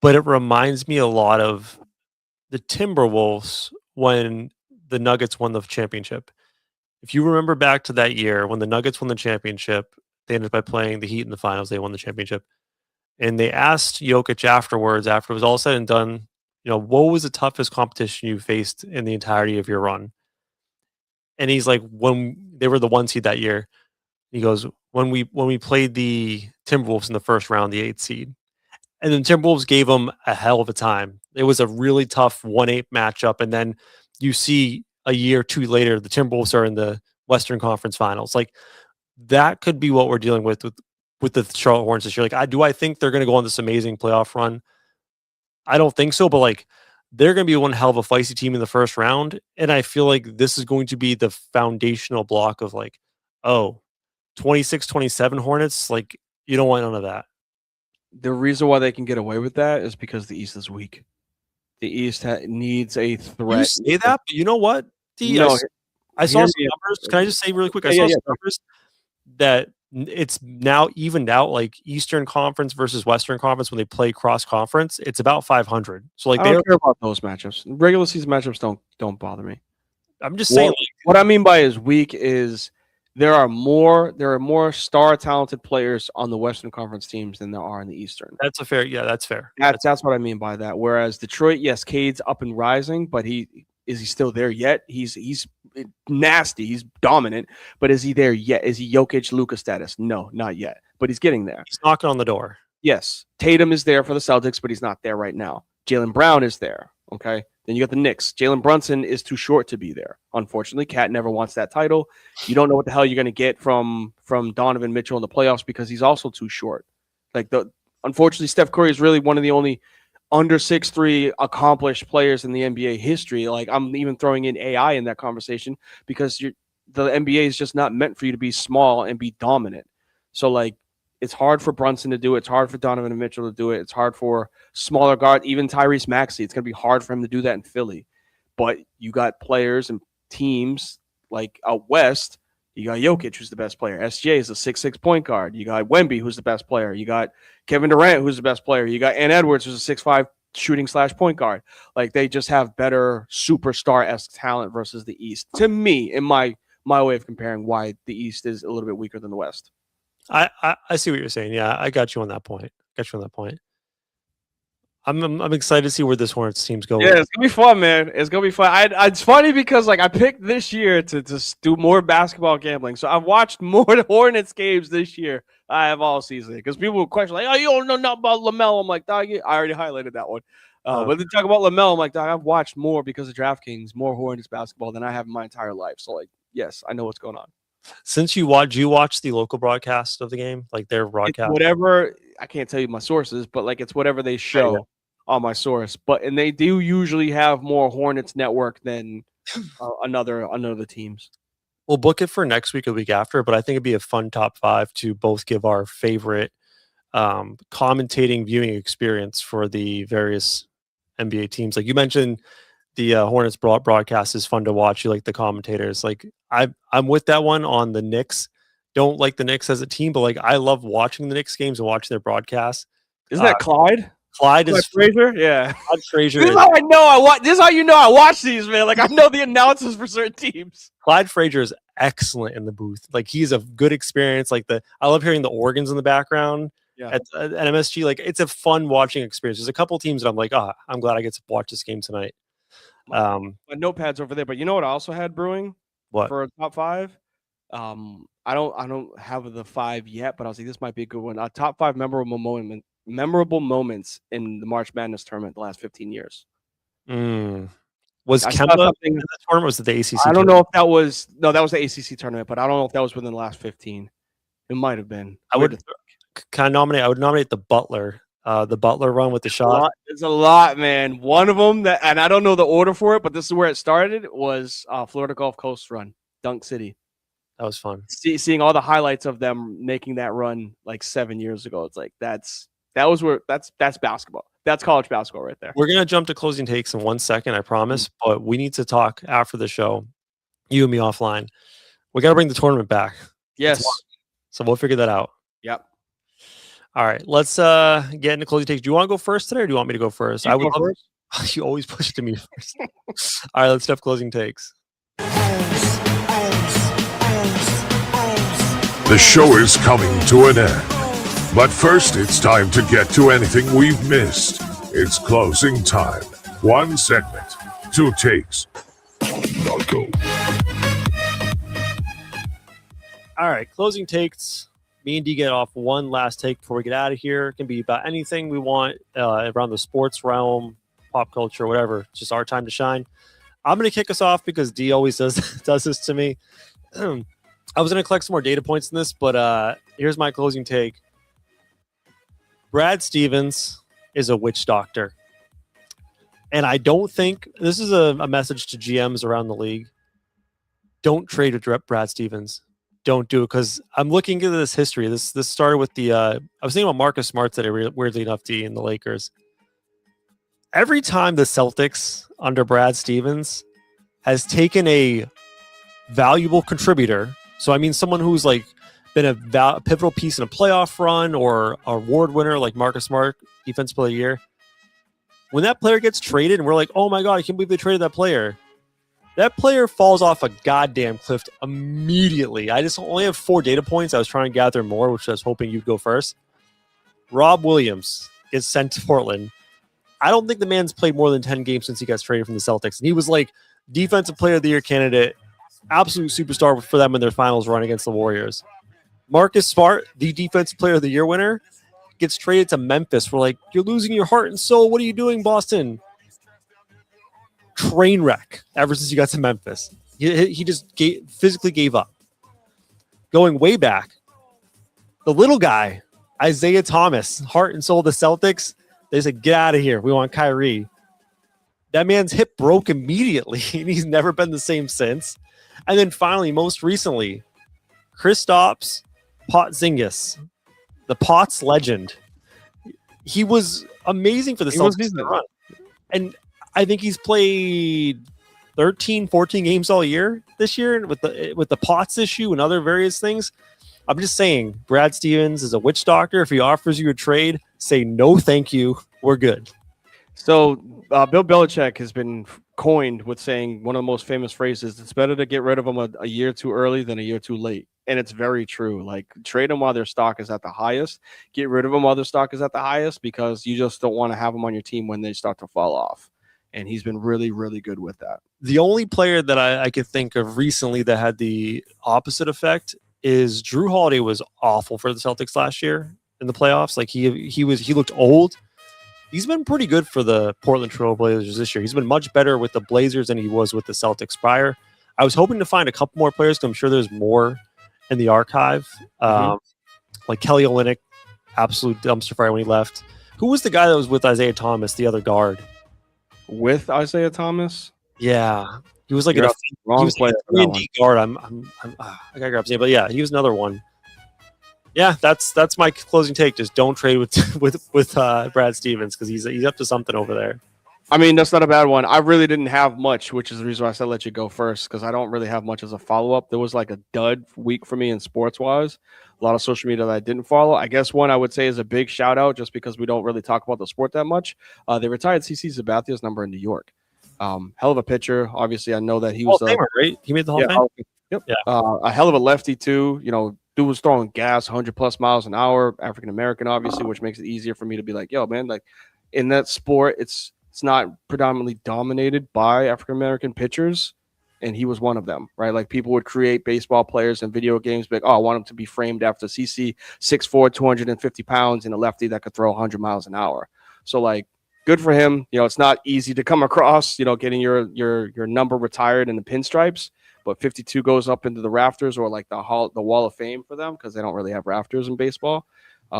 Speaker 2: but it reminds me a lot of the Timberwolves when the Nuggets won the championship. If you remember back to that year when the Nuggets won the championship, they ended up by playing the Heat in the finals. They won the championship. And they asked Jokic afterwards, after it was all said and done, what was the toughest competition you faced in the entirety of your run? And he's like, when they were the 1 seed that year, he goes, when we played the Timberwolves in the first round, the 8th seed. And then Timberwolves gave them a hell of a time. It was a really tough 1-8 matchup. And then you see a year or 2 later, the Timberwolves are in the Western Conference Finals. Like that could be what we're dealing with the Charlotte Hornets this year. Like, do I think they're going to go on this amazing playoff run? I don't think so, but like they're going to be one hell of a feisty team in the first round. And I feel like this is going to be the foundational block of like, 26-27 Hornets. Like you don't want none of that.
Speaker 3: The reason why they can get away with that is because the East is weak. The East needs a threat.
Speaker 2: You say that, but you know what? I saw some numbers. Can I just say really quick? I saw some numbers that it's now evened out, like Eastern Conference versus Western Conference when they play cross conference. It's about 500. So like
Speaker 3: I don't care about those matchups. Regular season matchups don't bother me.
Speaker 2: I'm just saying.
Speaker 3: What I mean by is weak is there are more star talented players on the Western Conference teams than there are in the Eastern.
Speaker 2: That's fair. That's fair.
Speaker 3: That's what I mean by that. Whereas Detroit, yes, Cade's up and rising, but is he still there yet? He's nasty. He's dominant, but is he there yet? Is he Jokic, Luka status? No, not yet, but he's getting there.
Speaker 2: He's knocking on the door.
Speaker 3: Yes. Tatum is there for the Celtics, but he's not there right now. Jaylen Brown is there. Okay. Then you got the Knicks. Jalen Brunson is too short to be there. Unfortunately, Cat never wants that title. You don't know what the hell you're going to get from Donovan Mitchell in the playoffs because he's also too short. Unfortunately, Steph Curry is really one of the only under 6'3" accomplished players in the NBA history. Like I'm even throwing in AI in that conversation because the NBA is just not meant for you to be small and be dominant. So like it's hard for Brunson to do it. It's hard for Donovan Mitchell to do it. It's hard for smaller guard, even Tyrese Maxey. It's going to be hard for him to do that in Philly. But you got players and teams like out west. You got Jokic, who's the best player. SJ is a 6'6" point guard. You got Wemby, who's the best player. You got Kevin Durant, who's the best player. You got Ant Edwards, who's a 6'5" shooting / point guard. Like they just have better superstar-esque talent versus the East. To me, in my way of comparing why the East is a little bit weaker than the West.
Speaker 2: I see what you're saying. Yeah, I got you on that point. I'm excited to see where this Hornets team's going.
Speaker 3: Yeah, it's gonna be fun, man. It's gonna be fun. It's funny because like I picked this year to do more basketball gambling, so I've watched more Hornets games this year. I have all season because people will question like, "Oh, you don't know nothing about LaMelo." I'm like, "Dog, I already highlighted that one." But they talk about LaMelo. I'm like, Dog, I've watched more because of DraftKings, more Hornets basketball than I have in my entire life. So, like, yes, I know what's going on.
Speaker 2: Since you watch the local broadcast of the game, like their broadcast?
Speaker 3: It's whatever, I can't tell you my sources, but like it's whatever they show on my source. And they do usually have more Hornets network than another teams.
Speaker 2: We'll book it for next week or week after, but I think it'd be a fun top 5 to both give our favorite commentating viewing experience for the various NBA teams. Like you mentioned, the Hornets broadcast is fun to watch. You like the commentators. Like I'm with that one on the Knicks. Don't like the Knicks as a team, but like I love watching the Knicks games and watching their broadcasts.
Speaker 3: Isn't that Clyde?
Speaker 2: Clyde is
Speaker 3: Frazier. Yeah,
Speaker 2: Clyde Frazier.
Speaker 3: This is how I know I watch. This is how you know I watch these, man. Like I know the announcers for certain teams.
Speaker 2: Clyde Frazier is excellent in the booth. Like he's a good experience. Like I love hearing the organs in the background. Yeah. At MSG. Like it's a fun watching experience. There's a couple teams that I'm like, I'm glad I get to watch this game tonight.
Speaker 3: My notepad's over there, but you know what I also had brewing?
Speaker 2: What
Speaker 3: for a top 5? I don't have the 5 yet, but I was like, this might be a good one. Top 5 memorable moments in the March Madness tournament the last 15 years.
Speaker 2: Was Kemba in the tournament? Was it the ACC?
Speaker 3: I don't know if that was that was the ACC tournament, but I don't know if that was within the last 15. It might have been.
Speaker 2: I would nominate the Butler. The Butler run with the shot.
Speaker 3: There's a lot, man. One of them and I don't know the order for it, but this is where it started, was Florida Gulf Coast run, Dunk City.
Speaker 2: That was fun.
Speaker 3: Seeing all the highlights of them making that run like 7 years ago. It's like that's basketball. That's college basketball right there.
Speaker 2: We're gonna jump to closing takes in 1 second, I promise. But we need to talk after the show, you and me offline. We gotta bring the tournament back.
Speaker 3: Yes.
Speaker 2: So we'll figure that out.
Speaker 3: Yep.
Speaker 2: All right, let's get into closing takes. Do you want to go first today, or do you want me to go first? I would. You always push it to me first. All right, let's have closing takes.
Speaker 5: The show is coming to an end. But first, it's time to get to anything we've missed. It's closing time. 1 segment, 2 takes. Now go.
Speaker 2: All right, closing takes. Me and D get off one last take before we get out of here. It can be about anything we want around the sports realm, pop culture, whatever. It's just our time to shine. I'm going to kick us off because D always does this to me. I was going to collect some more data points in this, but here's my closing take. Brad Stevens is a witch doctor. And I don't think this is a message to GMs around the league. Don't trade with Brad Stevens. Don't do it, because I'm looking into this history. This started with the I was thinking about Marcus Smart today, weirdly enough, D, in the Lakers. Every time the Celtics under Brad Stevens has taken a valuable contributor, so I mean someone who's like been a pivotal piece in a playoff run or a award winner like Marcus Smart, Defensive Player of the Year, when that player gets traded and we're like, oh my God, I can't believe they traded that player falls off a goddamn cliff immediately. I just only have 4 data points. I was trying to gather more, which I was hoping you'd go first. Rob Williams gets sent to Portland. I don't think the man's played more than 10 games since he got traded from the Celtics. And he was like Defensive Player of the Year candidate, absolute superstar for them in their finals run against the Warriors. Marcus Smart, the Defensive Player of the Year winner, gets traded to Memphis. We're like, you're losing your heart and soul. What are you doing, Boston? Train wreck ever since he got to Memphis. He just physically gave up. Going way back, the little guy, Isaiah Thomas, heart and soul of the Celtics, they said, get out of here. We want Kyrie. That man's hip broke immediately, and he's never been the same since. And then finally, most recently, Kristaps Porzingis, the Pots legend. He was amazing for the Celtics run. And I think he's played 13, 14 games all year this year with the Potts issue and other various things. I'm just saying, Brad Stevens is a witch doctor. If he offers you a trade, say no, thank you. We're good.
Speaker 3: So Bill Belichick has been coined with saying one of the most famous phrases: "It's better to get rid of them a year too early than a year too late." And it's very true. Like, trade them while their stock is at the highest. Get rid of them while their stock is at the highest, because you just don't want to have them on your team when they start to fall off. And he's been really, really good with that.
Speaker 2: The only player that I could think of recently that had the opposite effect is Drew Holiday. Was awful for the Celtics last year in the playoffs. Like he looked old. He's been pretty good for the Portland Trail Blazers this year. He's been much better with the Blazers than he was with the Celtics prior. I was hoping to find a couple more players because I'm sure there's more in the archive. Like Kelly Olynyk, absolute dumpster fire when he left. Who was the guy that was with Isaiah Thomas, the other guard?
Speaker 3: With Isaiah Thomas?
Speaker 2: Yeah. He was like a D guard. I gotta grab his name, but yeah, he was another one. Yeah, that's my closing take. Just don't trade with Brad Stevens because he's up to something over there.
Speaker 3: I mean, that's not a bad one. I really didn't have much, which is the reason why I said let you go first, because I don't really have much as a follow-up. There was like a dud week for me in sports-wise. A lot of social media that I didn't follow. I guess one I would say is a big shout-out just because we don't really talk about the sport that much. They retired CC Sabathia's number in New York. Hell of a pitcher. Obviously, I know that he was
Speaker 2: right? He made the Hall of Fame?
Speaker 3: Yep. Yeah. A hell of a lefty, too. You know, dude was throwing gas 100-plus miles an hour, African-American, obviously, which makes it easier for me to be like, yo, man, like, in that sport, it's not predominantly dominated by African-American pitchers, and he was one of them, right? Like, people would create baseball players and video games, like, oh, I want him to be framed after CC, 6'4", 250 pounds, and a lefty that could throw 100 miles an hour. So, like, good for him. You know, it's not easy to come across, you know, getting your number retired in the pinstripes, but 52 goes up into the rafters or like the Wall of Fame for them because they don't really have rafters in baseball.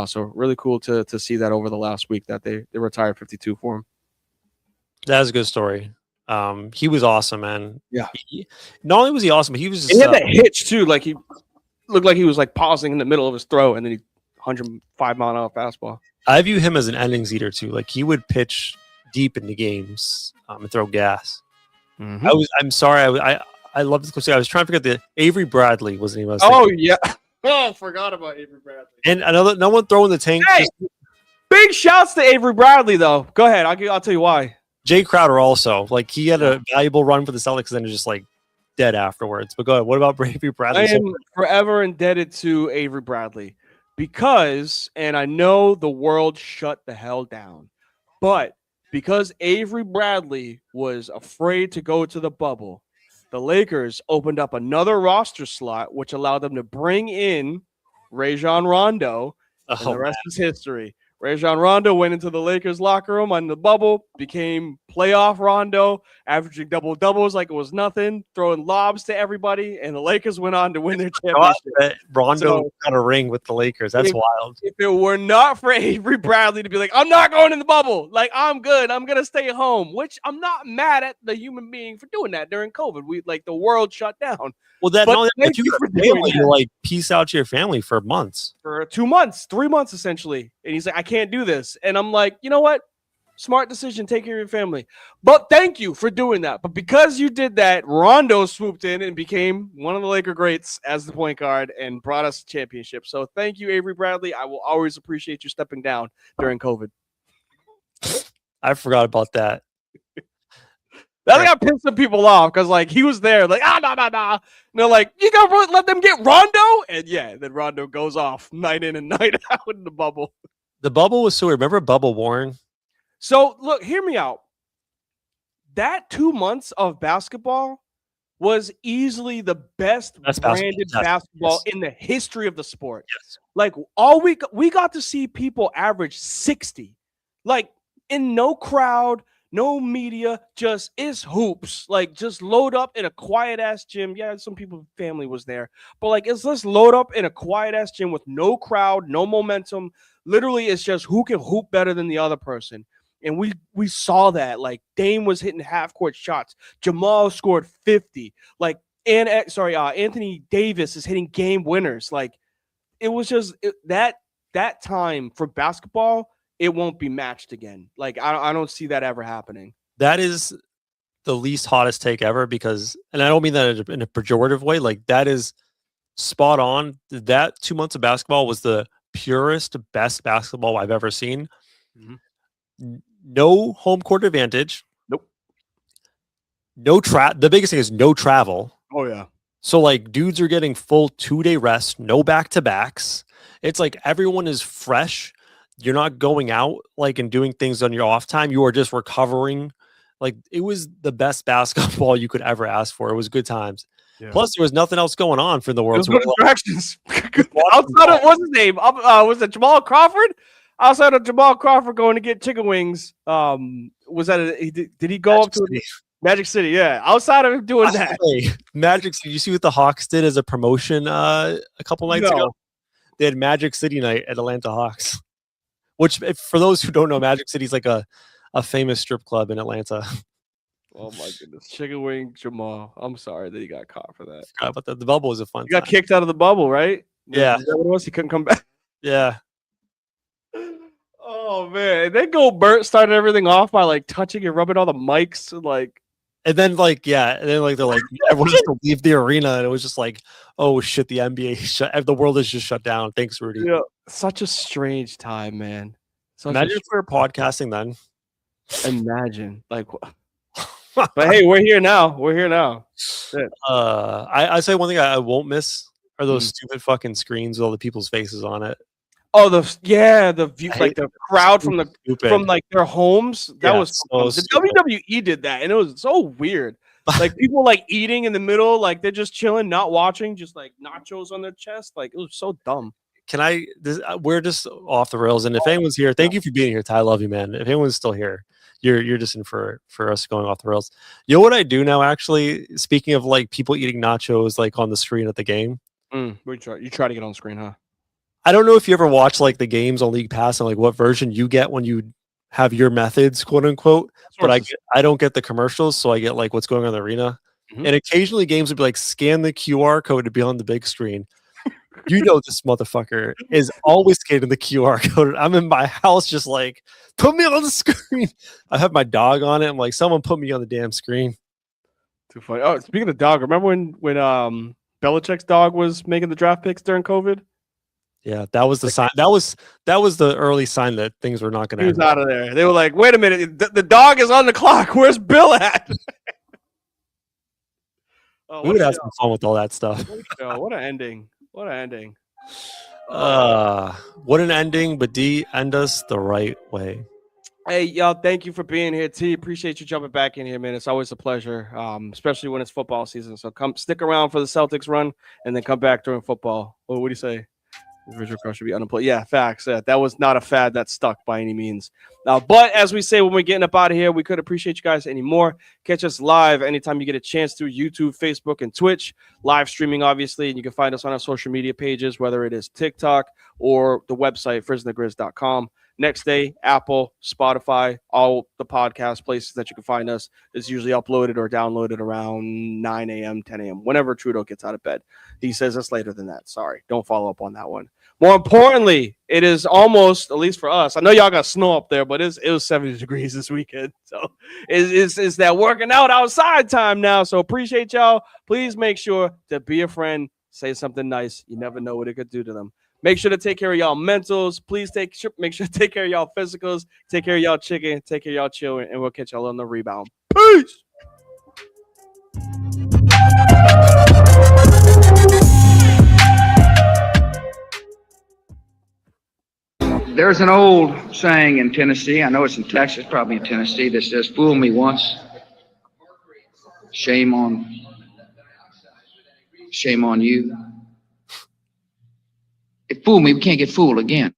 Speaker 3: So really cool to see that over the last week that they retired 52 for him.
Speaker 2: That's a good story. He was awesome, man.
Speaker 3: Yeah.
Speaker 2: Not only was he awesome, but he was just,
Speaker 3: he had that hitch too. Like he looked like he was like pausing in the middle of his throw, and then he 105-mile-an-hour fastball.
Speaker 2: I view him as an innings eater too. Like he would pitch deep into games and throw gas.
Speaker 3: Mm-hmm.
Speaker 2: I'm sorry. I love this. I was trying to forget the Avery Bradley was the name.
Speaker 3: Yeah. Oh, I forgot about Avery Bradley.
Speaker 2: And no one throwing the tank.
Speaker 3: Hey, big shouts to Avery Bradley though. Go ahead. I'll tell you why.
Speaker 2: Jay Crowder also, like he had a valuable run for the Celtics and then just like dead afterwards. But go ahead. What about Avery Bradley?
Speaker 3: I am forever indebted to Avery Bradley because, and I know the world shut the hell down, but because Avery Bradley was afraid to go to the bubble, the Lakers opened up another roster slot, which allowed them to bring in Rajon Rondo. And the rest is history. Rajon Rondo went into the Lakers locker room on the bubble, became playoff Rondo, averaging double-doubles like it was nothing, throwing lobs to everybody, and the Lakers went on to win their championship.
Speaker 2: Rondo got a ring with the Lakers. That's wild.
Speaker 3: If it were not for Avery Bradley to be like, I'm not going in the bubble. Like, I'm good. I'm going to stay home, which I'm not mad at the human being for doing that during COVID. The world shut down.
Speaker 2: Well, if you were family, you're like, peace out to your family for months.
Speaker 3: For 2 months, 3 months, essentially. And he's like, I can't do this. And I'm like, you know what? Smart decision. Take care of your family. But thank you for doing that. But because you did that, Rondo swooped in and became one of the Laker greats as the point guard and brought us a championship. So thank you, Avery Bradley. I will always appreciate you stepping down during COVID.
Speaker 2: I forgot about that.
Speaker 3: That got pissed some people off because, like, he was there, like, nah. And they're like, you gonna let them get Rondo? And yeah, then Rondo goes off night in and night out in the bubble.
Speaker 2: The bubble was so weird. Remember Bubble Warren?
Speaker 3: So, look, hear me out. That 2 months of basketball was easily the best branded basketball in the history of the sport.
Speaker 2: Yes.
Speaker 3: Like, we got to see people average 60. Like, in no crowd, no media, just is hoops. Like, just load up in a quiet-ass gym. Yeah, some people's family was there. But, like, let's load up in a quiet-ass gym with no crowd, no momentum. Literally, it's just who can hoop better than the other person. And we saw that. Like, Dame was hitting half-court shots. Jamal scored 50. Like, Anthony Davis is hitting game winners. Like, it was just that time for basketball, it won't be matched again. Like, I don't see that ever happening.
Speaker 2: That is the least hottest take ever because, and I don't mean that in a pejorative way, like that is spot on. That 2 months of basketball was the purest, best basketball I've ever seen. Mm-hmm. No home court advantage.
Speaker 3: Nope.
Speaker 2: The biggest thing is no travel.
Speaker 3: Oh, yeah.
Speaker 2: So, like, dudes are getting full 2-day rest, no back-to-backs. It's like everyone is fresh. You're not going out like and doing things on your off time. You are just recovering. Like, it was the best basketball you could ever ask for. It was good times. Yeah. Plus, there was nothing else going on for the world.
Speaker 3: There was no distractions. Outside of what's his name? Was it Jamal Crawford? outside of Jamal Crawford going to get chicken wings, was that did he go
Speaker 2: Magic
Speaker 3: up to
Speaker 2: City.
Speaker 3: Magic City? Yeah, outside of him doing that.
Speaker 2: Magic City. You see what the Hawks did as a promotion a couple nights ago? They had Magic City night at Atlanta Hawks, which, for those who don't know, Magic City is like a famous strip club in Atlanta.
Speaker 3: Oh my goodness, chicken wing Jamal. I'm sorry that he got caught for that.
Speaker 2: But the bubble was a fun.
Speaker 3: He got kicked out of the bubble, right?
Speaker 2: Yeah,
Speaker 3: is that what it was? He couldn't come back.
Speaker 2: Yeah.
Speaker 3: Oh man, and then Bert started everything off by like touching and rubbing all the mics and like.
Speaker 2: And then they're like everyone has to leave the arena, and it was just like, oh shit, the NBA the world is just shut down. Thanks, Rudy.
Speaker 3: Yeah, such a strange time, man.
Speaker 2: Imagine if we were podcasting then.
Speaker 3: Imagine, like, but hey, we're here now. We're here now.
Speaker 2: I say one thing I won't miss are those stupid fucking screens with all the people's faces on it.
Speaker 3: Oh, the view, like the crowd from like their homes. That was so the WWE did that, and it was so weird. Like people like eating in the middle, like they're just chilling, not watching, just like nachos on their chest. Like it was so dumb.
Speaker 2: We're just off the rails, and if anyone's here, thank you for being here, Ty. I love you, man. If anyone's still here, you're just in for us going off the rails. You know what I do now? Actually, speaking of like people eating nachos like on the screen at the game,
Speaker 3: you try to get on screen, huh?
Speaker 2: I don't know if you ever watch like the games on League Pass and like what version you get when you have your methods, quote unquote. But I don't get the commercials, so I get like what's going on in the arena. Mm-hmm. And occasionally games would be like scan the QR code to be on the big screen. You know this motherfucker is always scanning the QR code. I'm in my house just like, put me on the screen. I have my dog on it. I'm like, someone put me on the damn screen.
Speaker 3: Too funny. Oh, speaking of dog, remember when Belichick's dog was making the draft picks during COVID?
Speaker 2: Yeah, that was the sign. That was the early sign that things were not going to.
Speaker 3: He was out of there. They were like, "Wait a minute, the dog is on the clock. Where's Bill at?"
Speaker 2: We would have some fun with all that stuff.
Speaker 3: What an ending! What an ending!
Speaker 2: What an ending! But D, end us the right way.
Speaker 3: Hey, y'all! Thank you for being here. T, appreciate you jumping back in here, man. It's always a pleasure, especially when it's football season. So stick around for the Celtics run, and then come back during football. What do you say? Visual Crush should be unemployed. Yeah, facts. That was not a fad that stuck by any means. But as we say when we're getting up out of here, we could appreciate you guys anymore. Catch us live anytime you get a chance through YouTube, Facebook, and Twitch. Live streaming, obviously, and you can find us on our social media pages, whether it is TikTok or the website, frizzandthegrizz.com. Next day, Apple, Spotify, all the podcast places that you can find us is usually uploaded or downloaded around 9 a.m., 10 a.m., whenever Trudeau gets out of bed. He says it's later than that. Sorry. Don't follow up on that one. More importantly, it is almost, at least for us, I know y'all got snow up there, but it was 70 degrees this weekend. So it's that working out outside time now. So appreciate y'all. Please make sure to be a friend. Say something nice. You never know what it could do to them. Make sure to take care of y'all mentals. Please make sure to take care of y'all physicals. Take care of y'all chicken. Take care of y'all children. And we'll catch y'all on the rebound. Peace.
Speaker 6: There's an old saying in Tennessee. I know it's in Texas, probably in Tennessee, that says, "Fool me once, shame on you." If fool me, we can't get fooled again.